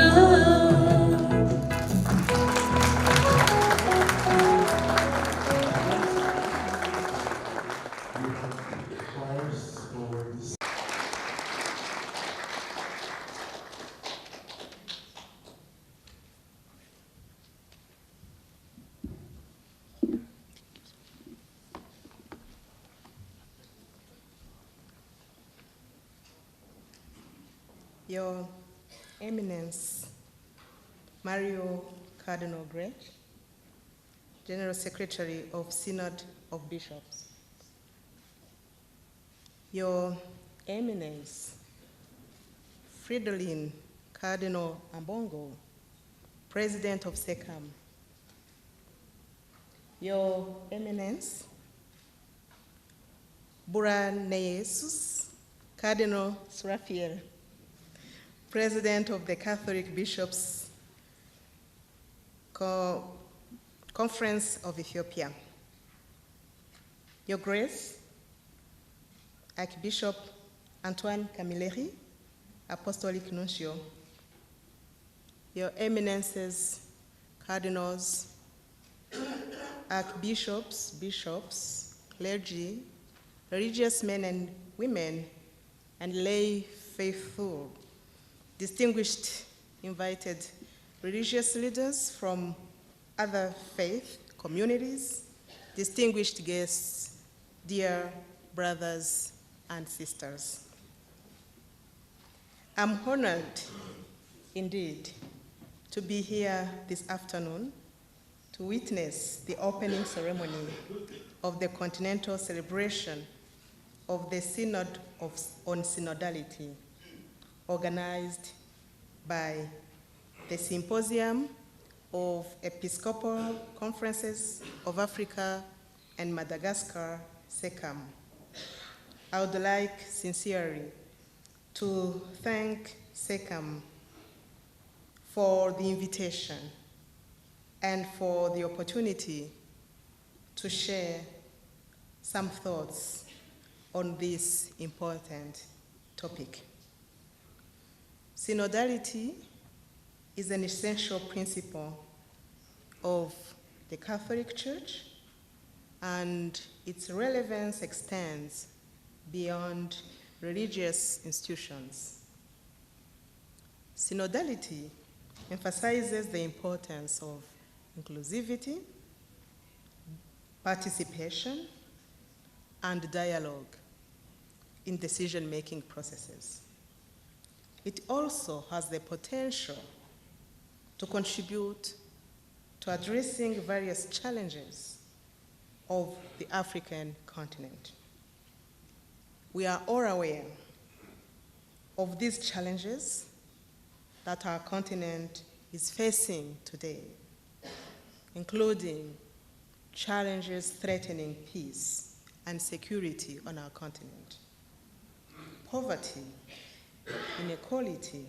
Your Eminence, Mario Cardinal Grech, General Secretary of Synod of Bishops. Your Eminence, Fridolin Cardinal Ambongo, President of SECAM. Your Eminence, Buraneyesus Cardinal Serafiel, President of the Catholic Bishops Conference of Ethiopia. Your Grace, Archbishop Antoine Camilleri, Apostolic Nuncio. Your Eminences, Cardinals, Archbishops, Bishops, clergy, religious men and women, and lay faithful, distinguished invited religious leaders from other faith communities, distinguished guests, dear brothers and sisters. I'm honored indeed to be here this afternoon to witness the opening ceremony of the continental celebration of the Synod on Synodality, organized by the Symposium of Episcopal Conferences of Africa and Madagascar, SECAM. I would like sincerely to thank SECAM for the invitation and for the opportunity to share some thoughts on this important topic. Synodality is an essential principle of the Catholic Church, and its relevance extends beyond religious institutions. Synodality emphasizes the importance of inclusivity, participation, and dialogue in decision-making processes. It also has the potential to contribute to addressing various challenges of the African continent. We are all aware of these challenges that our continent is facing today, including challenges threatening peace and security on our continent, poverty, inequality,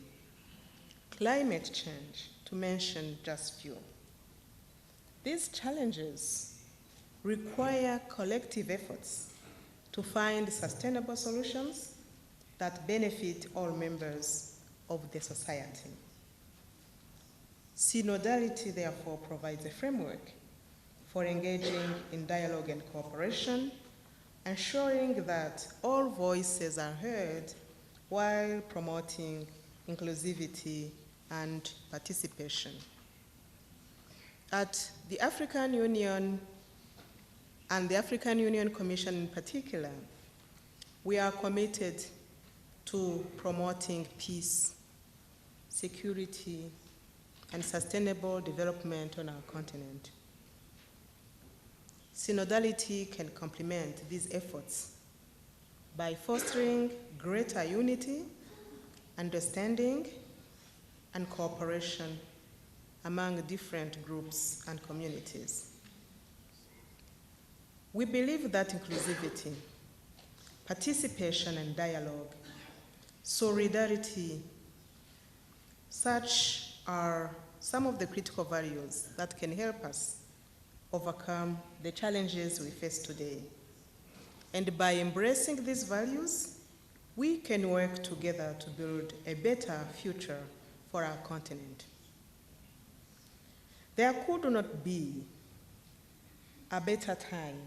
climate change, to mention just few. These challenges require collective efforts to find sustainable solutions that benefit all members of the society. Synodality, therefore, provides a framework for engaging in dialogue and cooperation, ensuring that all voices are heard while promoting inclusivity and participation. At the African Union and the African Union Commission in particular, we are committed to promoting peace, security, and sustainable development on our continent. Synodality can complement these efforts by fostering greater unity, understanding, and cooperation among different groups and communities. We believe that inclusivity, participation and dialogue, solidarity, such are some of the critical values that can help us overcome the challenges we face today. And by embracing these values, we can work together to build a better future for our continent. There could not be a better time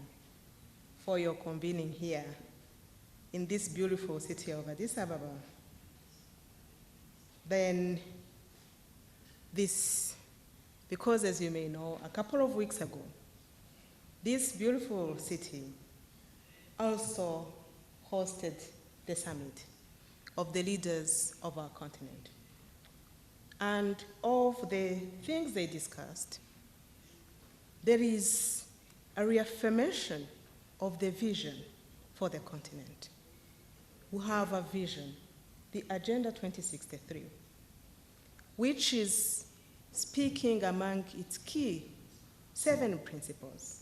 for your convening here in this beautiful city of Addis Ababa than this, because as you may know, a couple of weeks ago, this beautiful city also hosted the summit of the leaders of our continent. And of the things they discussed, there is a reaffirmation of the vision for the continent. We have a vision, the Agenda 2063, which is speaking among its key 7 principles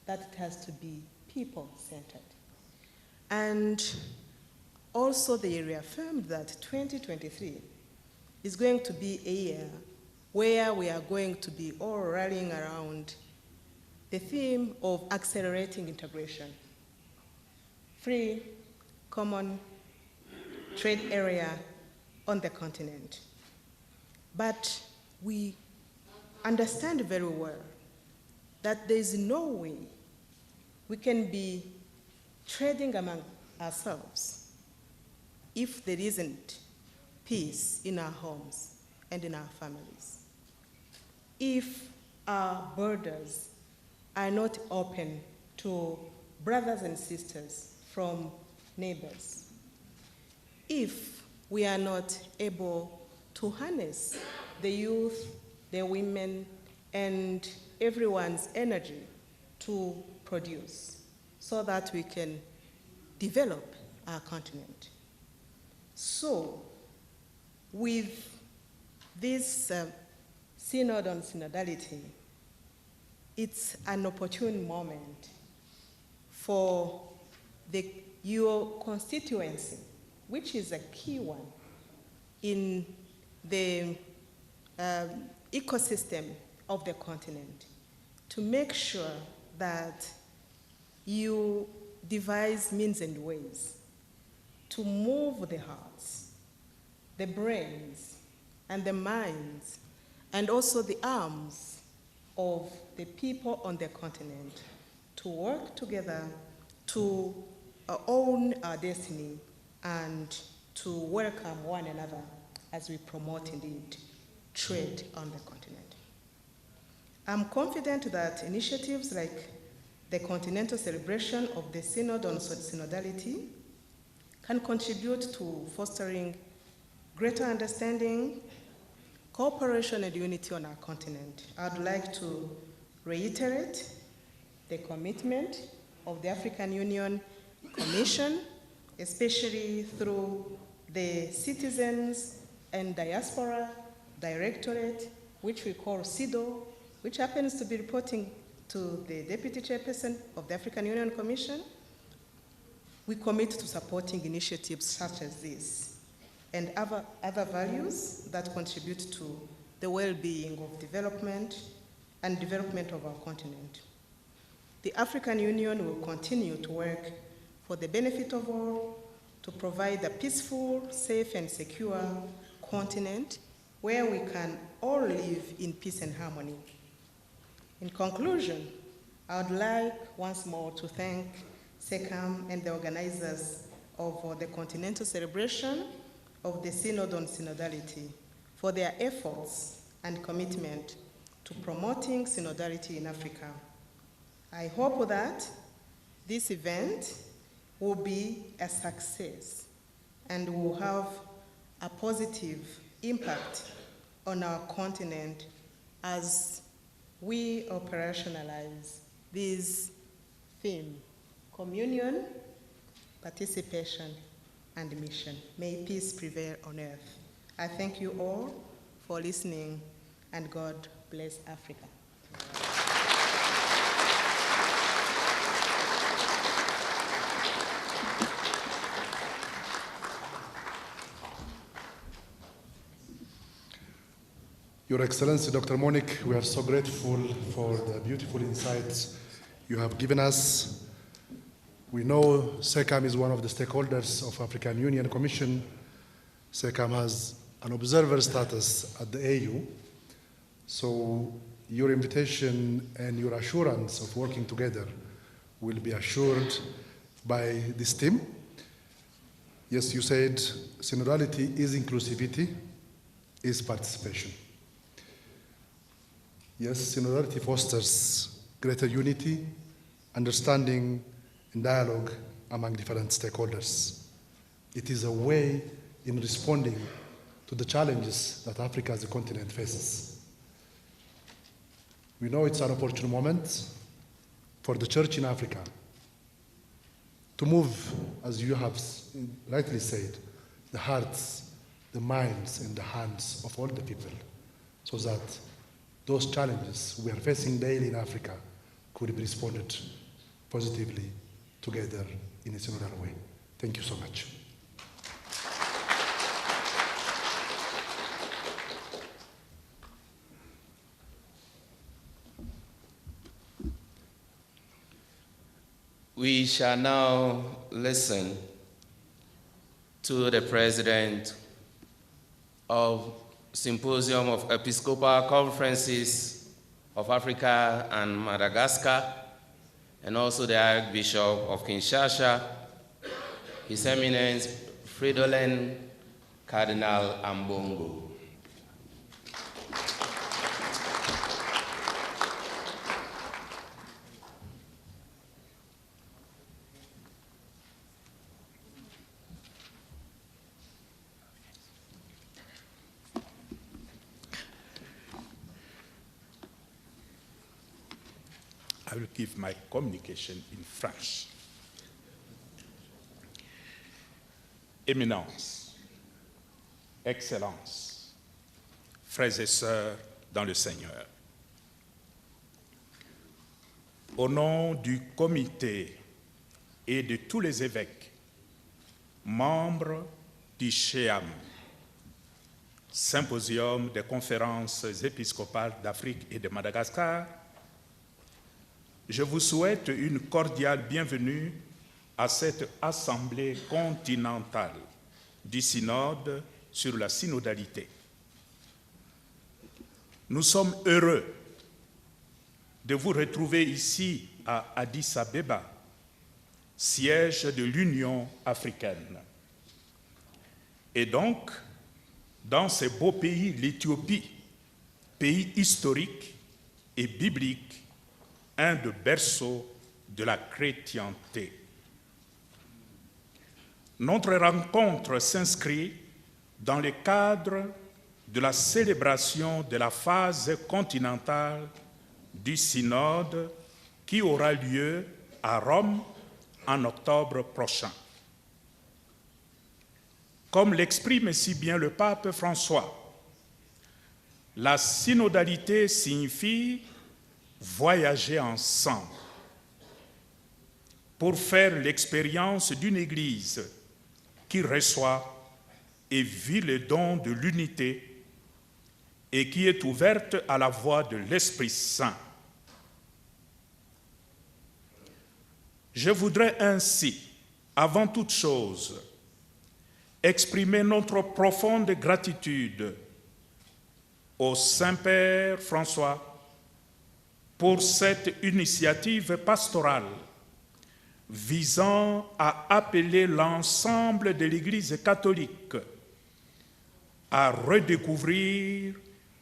that it has to be people-centered. And also they reaffirmed that 2023 is going to be a year where we are going to be all rallying around the theme of accelerating integration, free, common trade area on the continent. But we understand very well that there is no way we can be trading among ourselves if there isn't peace in our homes and in our families. If our borders are not open to brothers and sisters from neighbors, if we are not able to harness the youth, the women, and everyone's energy to produce so that we can develop our continent. So, with this synod on synodality, it's an opportune moment for your constituency, which is a key one in the ecosystem of the continent, to make sure that you devise means and ways to move the hearts, the brains, and the minds, and also the arms of the people on the continent to work together to own our destiny and to welcome one another as we promote, indeed, trade on the continent. I'm confident that initiatives like the continental celebration of the Synod on Synodality can contribute to fostering greater understanding, cooperation, and unity on our continent. I'd like to reiterate the commitment of the African Union Commission, especially through the Citizens and Diaspora Directorate, which we call CIDO, which happens to be reporting to the Deputy Chairperson of the African Union Commission. We commit to supporting initiatives such as this and other values that contribute to the well-being of development and development of our continent. The African Union will continue to work for the benefit of all, to provide a peaceful, safe, and secure continent where we can all live in peace and harmony. In conclusion, I would like once more to thank SECAM and the organizers of the continental celebration of the Synod on Synodality for their efforts and commitment to promoting synodality in Africa. I hope that this event will be a success and will have a positive impact on our continent as we operationalize this theme: communion, participation, and mission. May peace prevail on earth. I thank you all for listening, and God bless Africa. Your Excellency, Dr. Monique, we are so grateful for the beautiful insights you have given us. We know SECAM is one of the stakeholders of African Union Commission. SECAM has an observer status at the AU. So your invitation and your assurance of working together will be assured by this team. Yes, you said synodality is inclusivity, is participation. Yes, synodality fosters greater unity, understanding, and dialogue among different stakeholders. It is a way in responding to the challenges that Africa as a continent faces. We know it's an opportune moment for the church in Africa to move, as you have rightly said, the hearts, the minds, and the hands of all the people, so that those challenges we are facing daily in Africa could be responded positively together in a synodal way. Thank you so much. We shall now listen to the President of Symposium of Episcopal Conferences of Africa and Madagascar, and also the Archbishop of Kinshasa, His Eminence Fridolin Cardinal Ambongo. I will give my communication in French. Éminence, Excellence, frères et sœurs dans le Seigneur, au nom du comité et de tous les évêques, membres du SHEAM, Symposium des conférences épiscopales d'Afrique et de Madagascar, je vous souhaite une cordiale bienvenue à cette assemblée continentale du synode sur la synodalité. Nous sommes heureux de vous retrouver ici à Addis Abeba, siège de l'Union africaine. Et donc, dans ce beau pays, l'Éthiopie, pays historique et biblique, un des berceaux de la chrétienté. Notre rencontre s'inscrit dans le cadre de la célébration de la phase continentale du synode qui aura lieu à Rome en octobre prochain. Comme l'exprime si bien le pape François, la synodalité signifie voyager ensemble pour faire l'expérience d'une Église qui reçoit et vit le don de l'unité et qui est ouverte à la voix de l'Esprit Saint. Je voudrais ainsi, avant toute chose, exprimer notre profonde gratitude au Saint-Père François pour cette initiative pastorale visant à appeler l'ensemble de l'Église catholique à redécouvrir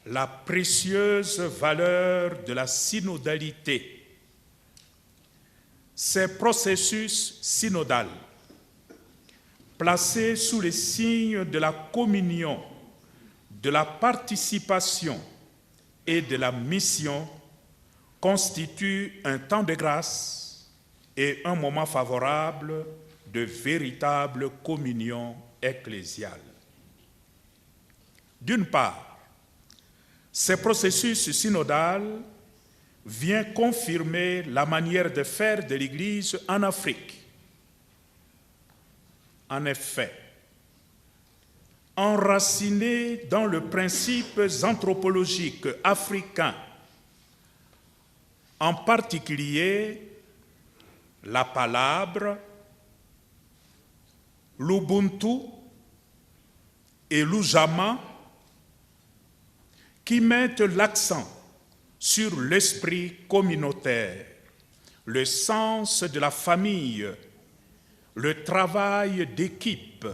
la précieuse valeur de la synodalité. Ce processus synodal, placé sous le signe de la communion, de la participation et de la mission, constitue un temps de grâce et un moment favorable de véritable communion ecclésiale. D'une part, Ce processus synodal vient confirmer la manière de faire de l'Église en Afrique. En effet, enraciné dans les principes anthropologiques africains, en particulier la palabre, l'Ubuntu et l'Ujama, qui mettent l'accent sur l'esprit communautaire, le sens de la famille, le travail d'équipe,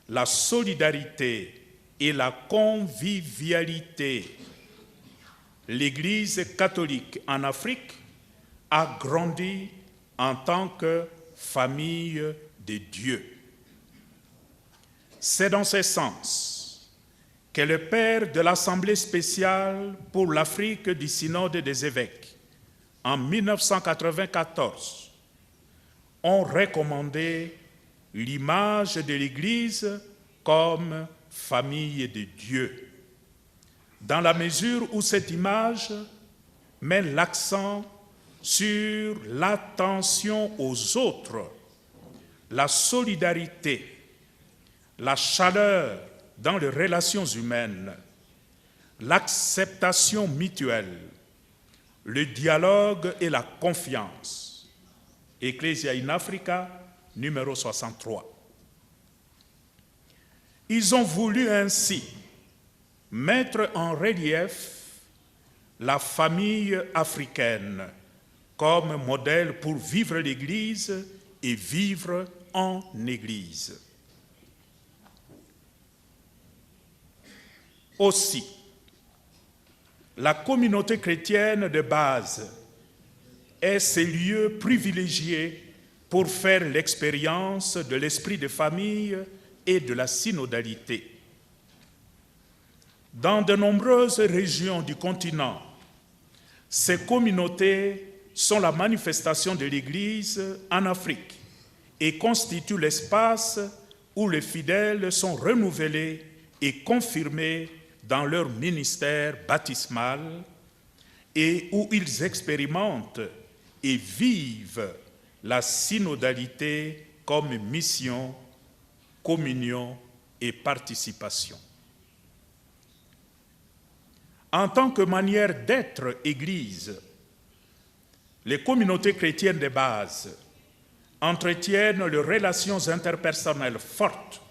la solidarité et la convivialité. L'Église catholique en Afrique a grandi en tant que famille de Dieu. C'est dans ce sens que le père de l'Assemblée spéciale pour l'Afrique du Synode des évêques, en 1994, ont recommandé l'image de l'Église comme famille de Dieu, dans la mesure où cette image met l'accent sur l'attention aux autres, la solidarité, la chaleur dans les relations humaines, l'acceptation mutuelle, le dialogue et la confiance. Ecclesia in Africa, numéro 63. Ils ont voulu ainsi mettre en relief la famille africaine comme modèle pour vivre l'Église et vivre en Église. Aussi, la communauté chrétienne de base est ce lieu privilégié pour faire l'expérience de l'esprit de famille et de la synodalité. Dans de nombreuses régions du continent, ces communautés sont la manifestation de l'Église en Afrique et constituent l'espace où les fidèles sont renouvelés et confirmés dans leur ministère baptismal et où ils expérimentent et vivent la synodalité comme mission, communion et participation. En tant que manière d'être Église, les communautés chrétiennes de base entretiennent les relations interpersonnelles fortes,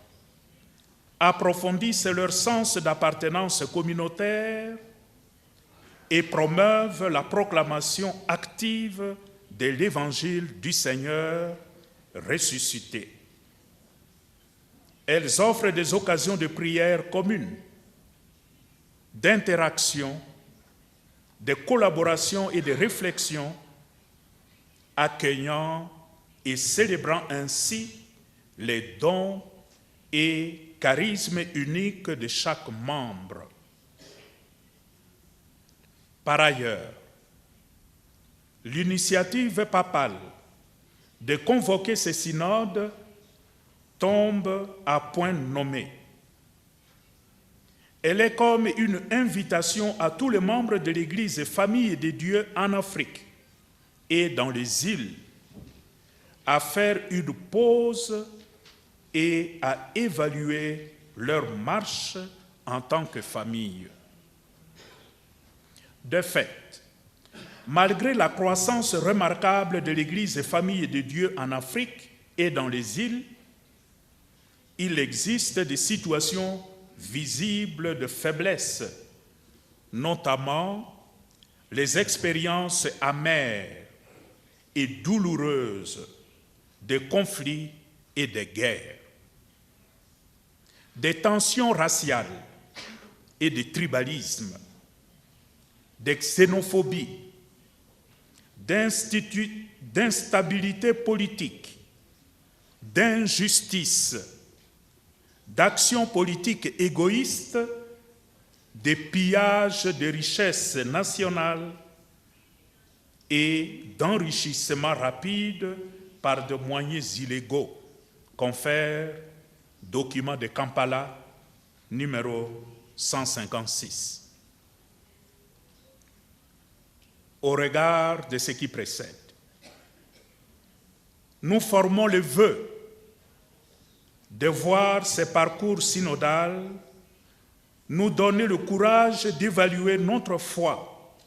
approfondissent leur sens d'appartenance communautaire et promeuvent la proclamation active de l'Évangile du Seigneur ressuscité. Elles offrent des occasions de prière communes, d'interaction, de collaboration et de réflexion, accueillant et célébrant ainsi les dons et charismes uniques de chaque membre. Par ailleurs, l'initiative papale de convoquer ces synodes tombe à point nommé. Elle est comme une invitation à tous les membres de l'Église et famille de Dieu en Afrique et dans les îles à faire une pause et à évaluer leur marche en tant que famille. De fait, malgré la croissance remarquable de l'Église et famille de Dieu en Afrique et dans les îles, il existe des situations visibles de faiblesse, notamment les expériences amères et douloureuses de conflits et de guerres, des tensions raciales et de tribalisme, de xénophobie, d'instabilité politique, d'injustice, d'actions politiques égoïstes, de pillage de richesses nationales et d'enrichissement rapide par des moyens illégaux, confère document de Kampala, numéro 156. au regard de ce qui précède. Nous formons le vœu de voir ce parcours synodal nous donner le courage d'évaluer notre foi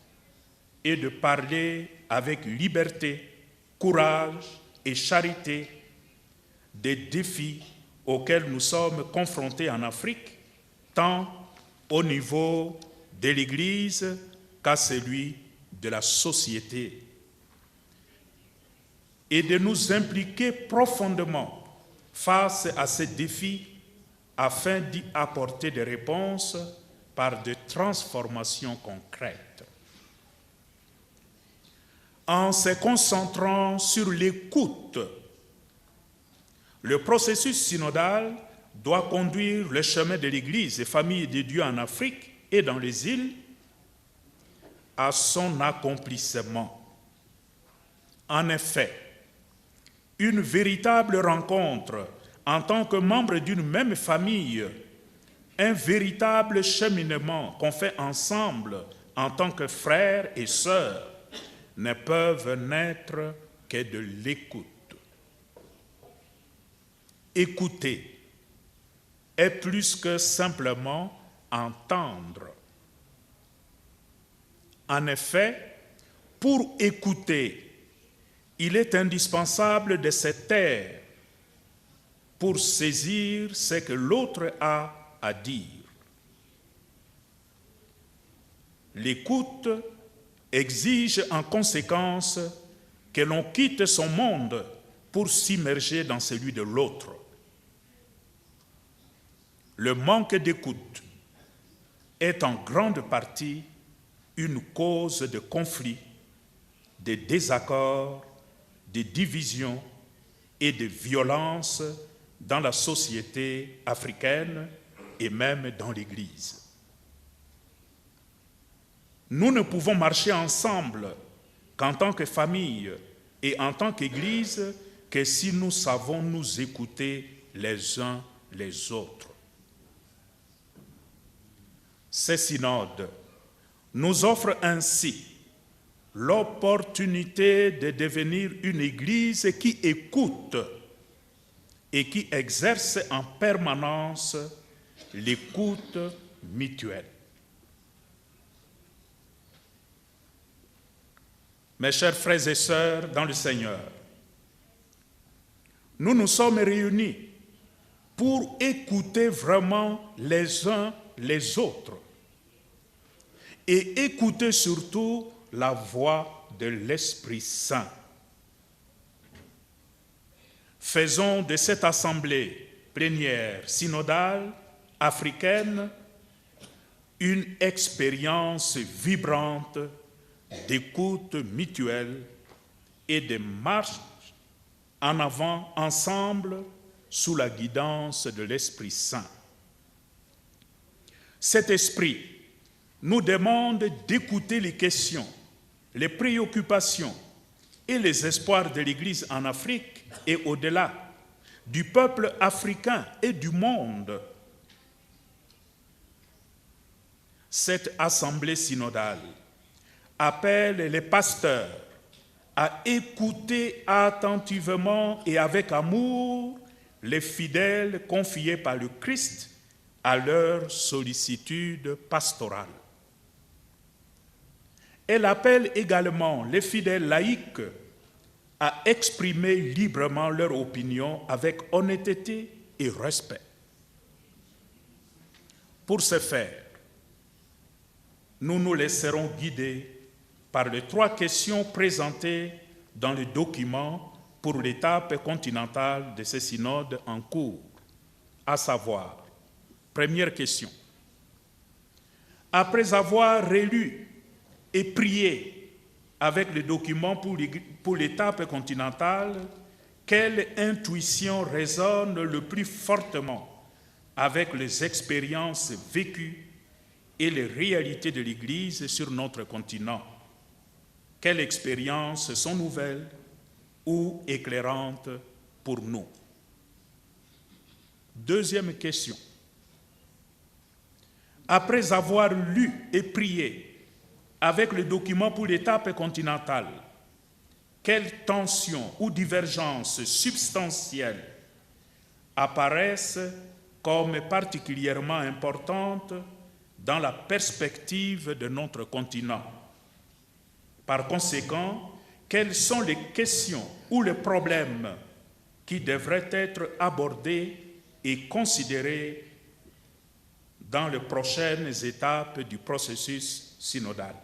et de parler avec liberté, courage et charité des défis auxquels nous sommes confrontés en Afrique, tant au niveau de l'Église qu'à celui de la société, et de nous impliquer profondément face à ces défis afin d'y apporter des réponses par de transformations concrètes. En se concentrant sur l'écoute, le processus synodal doit conduire le chemin de l'Église et famille de Dieu en Afrique et dans les îles à son accomplissement. En effet, une véritable rencontre en tant que membre d'une même famille, un véritable cheminement qu'on fait ensemble en tant que frères et sœurs, ne peuvent naître que de l'écoute. Écouter est plus que simplement entendre. En effet, pour écouter, il est indispensable de se taire pour saisir ce que l'autre a à dire. L'écoute exige en conséquence que l'on quitte son monde pour s'immerger dans celui de l'autre. Le manque d'écoute est en grande partie une cause de conflits, de désaccords, de divisions et de violences dans la société africaine et même dans l'Église. Nous ne pouvons marcher ensemble qu'en tant que famille et en tant qu'Église que si nous savons nous écouter les uns les autres. Ce synode nous offre ainsi l'opportunité de devenir une Église qui écoute et qui exerce en permanence l'écoute mutuelle. Mes chers frères et sœurs dans le Seigneur, nous nous sommes réunis pour écouter vraiment les uns les autres et écouter surtout la voix de l'Esprit Saint. Faisons de cette assemblée plénière synodale africaine une expérience vibrante d'écoute mutuelle et de marche en avant ensemble sous la guidance de l'Esprit Saint. Cet esprit nous demande d'écouter les questions, les préoccupations et les espoirs de l'Église en Afrique et au-delà, du peuple africain et du monde. Cette assemblée synodale appelle les pasteurs à écouter attentivement et avec amour les fidèles confiés par le Christ à leur sollicitude pastorale. Elle appelle également les fidèles laïcs à exprimer librement leur opinion avec honnêteté et respect. Pour ce faire, nous nous laisserons guider par les 3 questions présentées dans le document pour l'étape continentale de ce synode en cours, à savoir, première question, après avoir relu et prié avec le document pour l'étape continentale, quelle intuition résonne le plus fortement avec les expériences vécues et les réalités de l'Église sur notre continent? Quelles expériences sont nouvelles ou éclairantes pour nous? Deuxième question. Après avoir lu et prié avec le document pour l'étape continentale, quelles tensions ou divergences substantielles apparaissent comme particulièrement importantes dans la perspective de notre continent. Par conséquent, quelles sont les questions ou les problèmes qui devraient être abordés et considérés dans les prochaines étapes du processus synodal.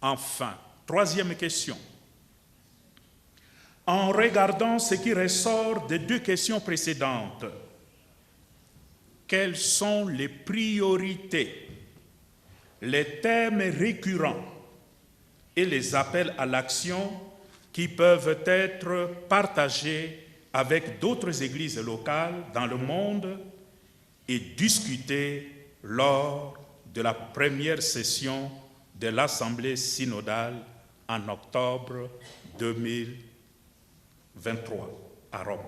Enfin, troisième question. En regardant ce qui ressort des deux questions précédentes, quelles sont les priorités, les thèmes récurrents et les appels à l'action qui peuvent être partagés avec d'autres églises locales dans le monde et discutés lors de la première session de l'Assemblée synodale en octobre 2023 à Rome.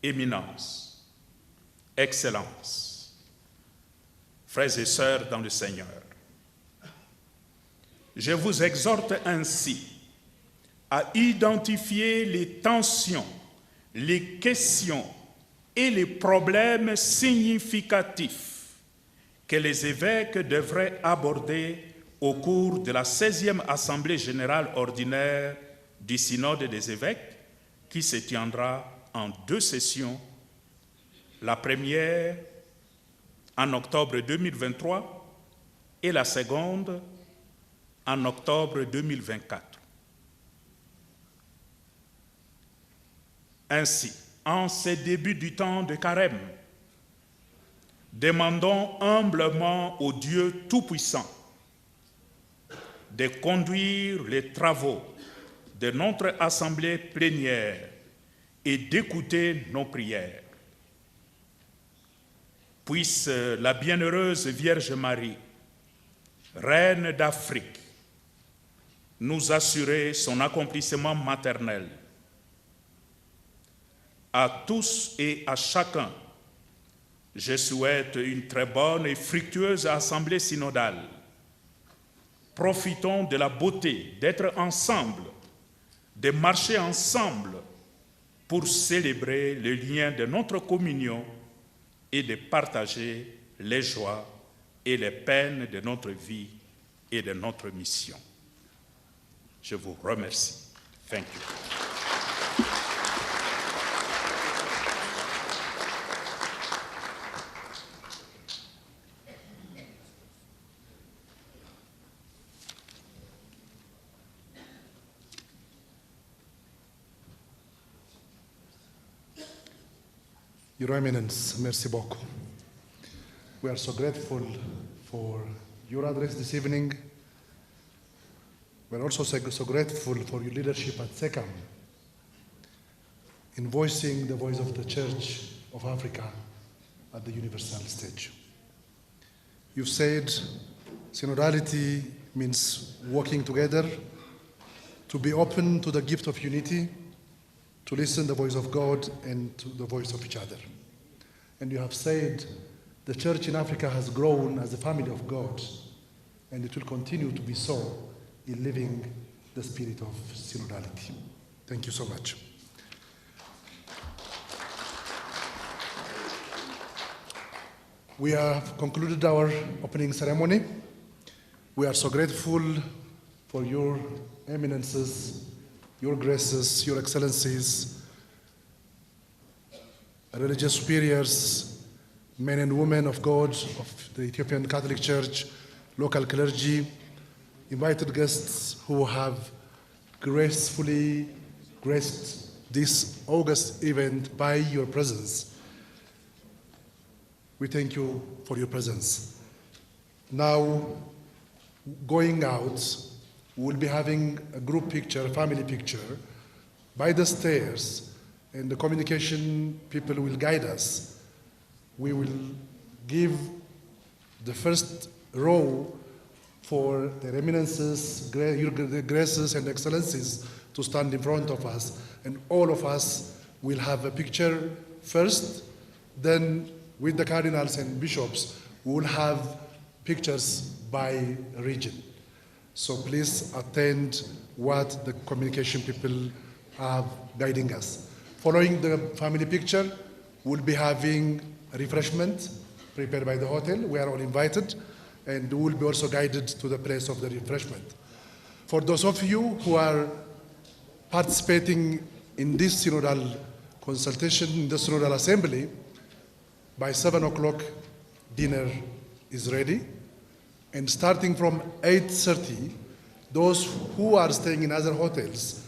Éminence, Excellence, frères et sœurs dans le Seigneur, je vous exhorte ainsi à identifier les tensions, les questions et les problèmes significatifs que les évêques devraient aborder au cours de la 16e Assemblée générale ordinaire du Synode des évêques qui se tiendra en 2 sessions, la première en octobre 2023 et la seconde en octobre 2024. Ainsi, en ce début du temps de carême, demandons humblement au Dieu Tout-Puissant de conduire les travaux de notre assemblée plénière et d'écouter nos prières. Puisse la bienheureuse Vierge Marie, Reine d'Afrique, nous assurer son accomplissement maternel. À tous et à chacun, je souhaite une très bonne et fructueuse assemblée synodale. Profitons de la beauté d'être ensemble, de marcher ensemble pour célébrer le lien de notre communion et de partager les joies et les peines de notre vie et de notre mission. Je vous remercie. Thank you. Your Eminence, merci beaucoup. We are so grateful for your address this evening. We are also so grateful for your leadership at SECAM in voicing the voice of the Church of Africa at the universal stage. You've said synodality means working together, to be open to the gift of unity, to listen to the voice of God and to the voice of each other. And you have said the church in Africa has grown as a family of God, and it will continue to be so in living the spirit of synodality. Thank you so much. We have concluded our opening ceremony. We are so grateful for your eminences, your graces, your excellencies, religious superiors, men and women of God of the Ethiopian Catholic Church, local clergy, invited guests who have gracefully graced this August event by your presence. We thank you for your presence. Now, going out, we'll be having a group picture, a family picture, by the stairs, and the communication people will guide us. We will give the first row for their eminences, the graces and excellencies to stand in front of us, and all of us will have a picture first, then with the cardinals and bishops, we will have pictures by region. So please attend what the communication people are guiding us. Following the family picture, we'll be having refreshment prepared by the hotel. We are all invited, and we will be also guided to the place of the refreshment. For those of you who are participating in this synodal consultation, in the synodal assembly, by 7 o'clock, dinner is ready. And starting from 8:30, those who are staying in other hotels,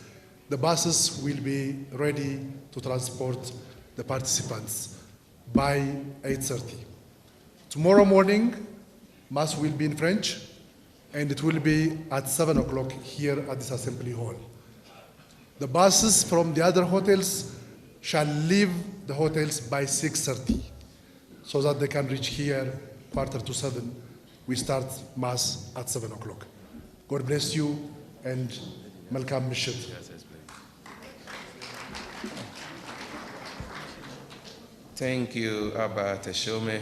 the buses will be ready to transport the participants by 8:30. Tomorrow morning, Mass will be in French, and it will be at 7 o'clock here at this assembly hall. The buses from the other hotels shall leave the hotels by 6:30, so that they can reach here 6:45. We start Mass at 7 o'clock. God bless you, and Malcolm Mishit. Thank you, Abba Teshome.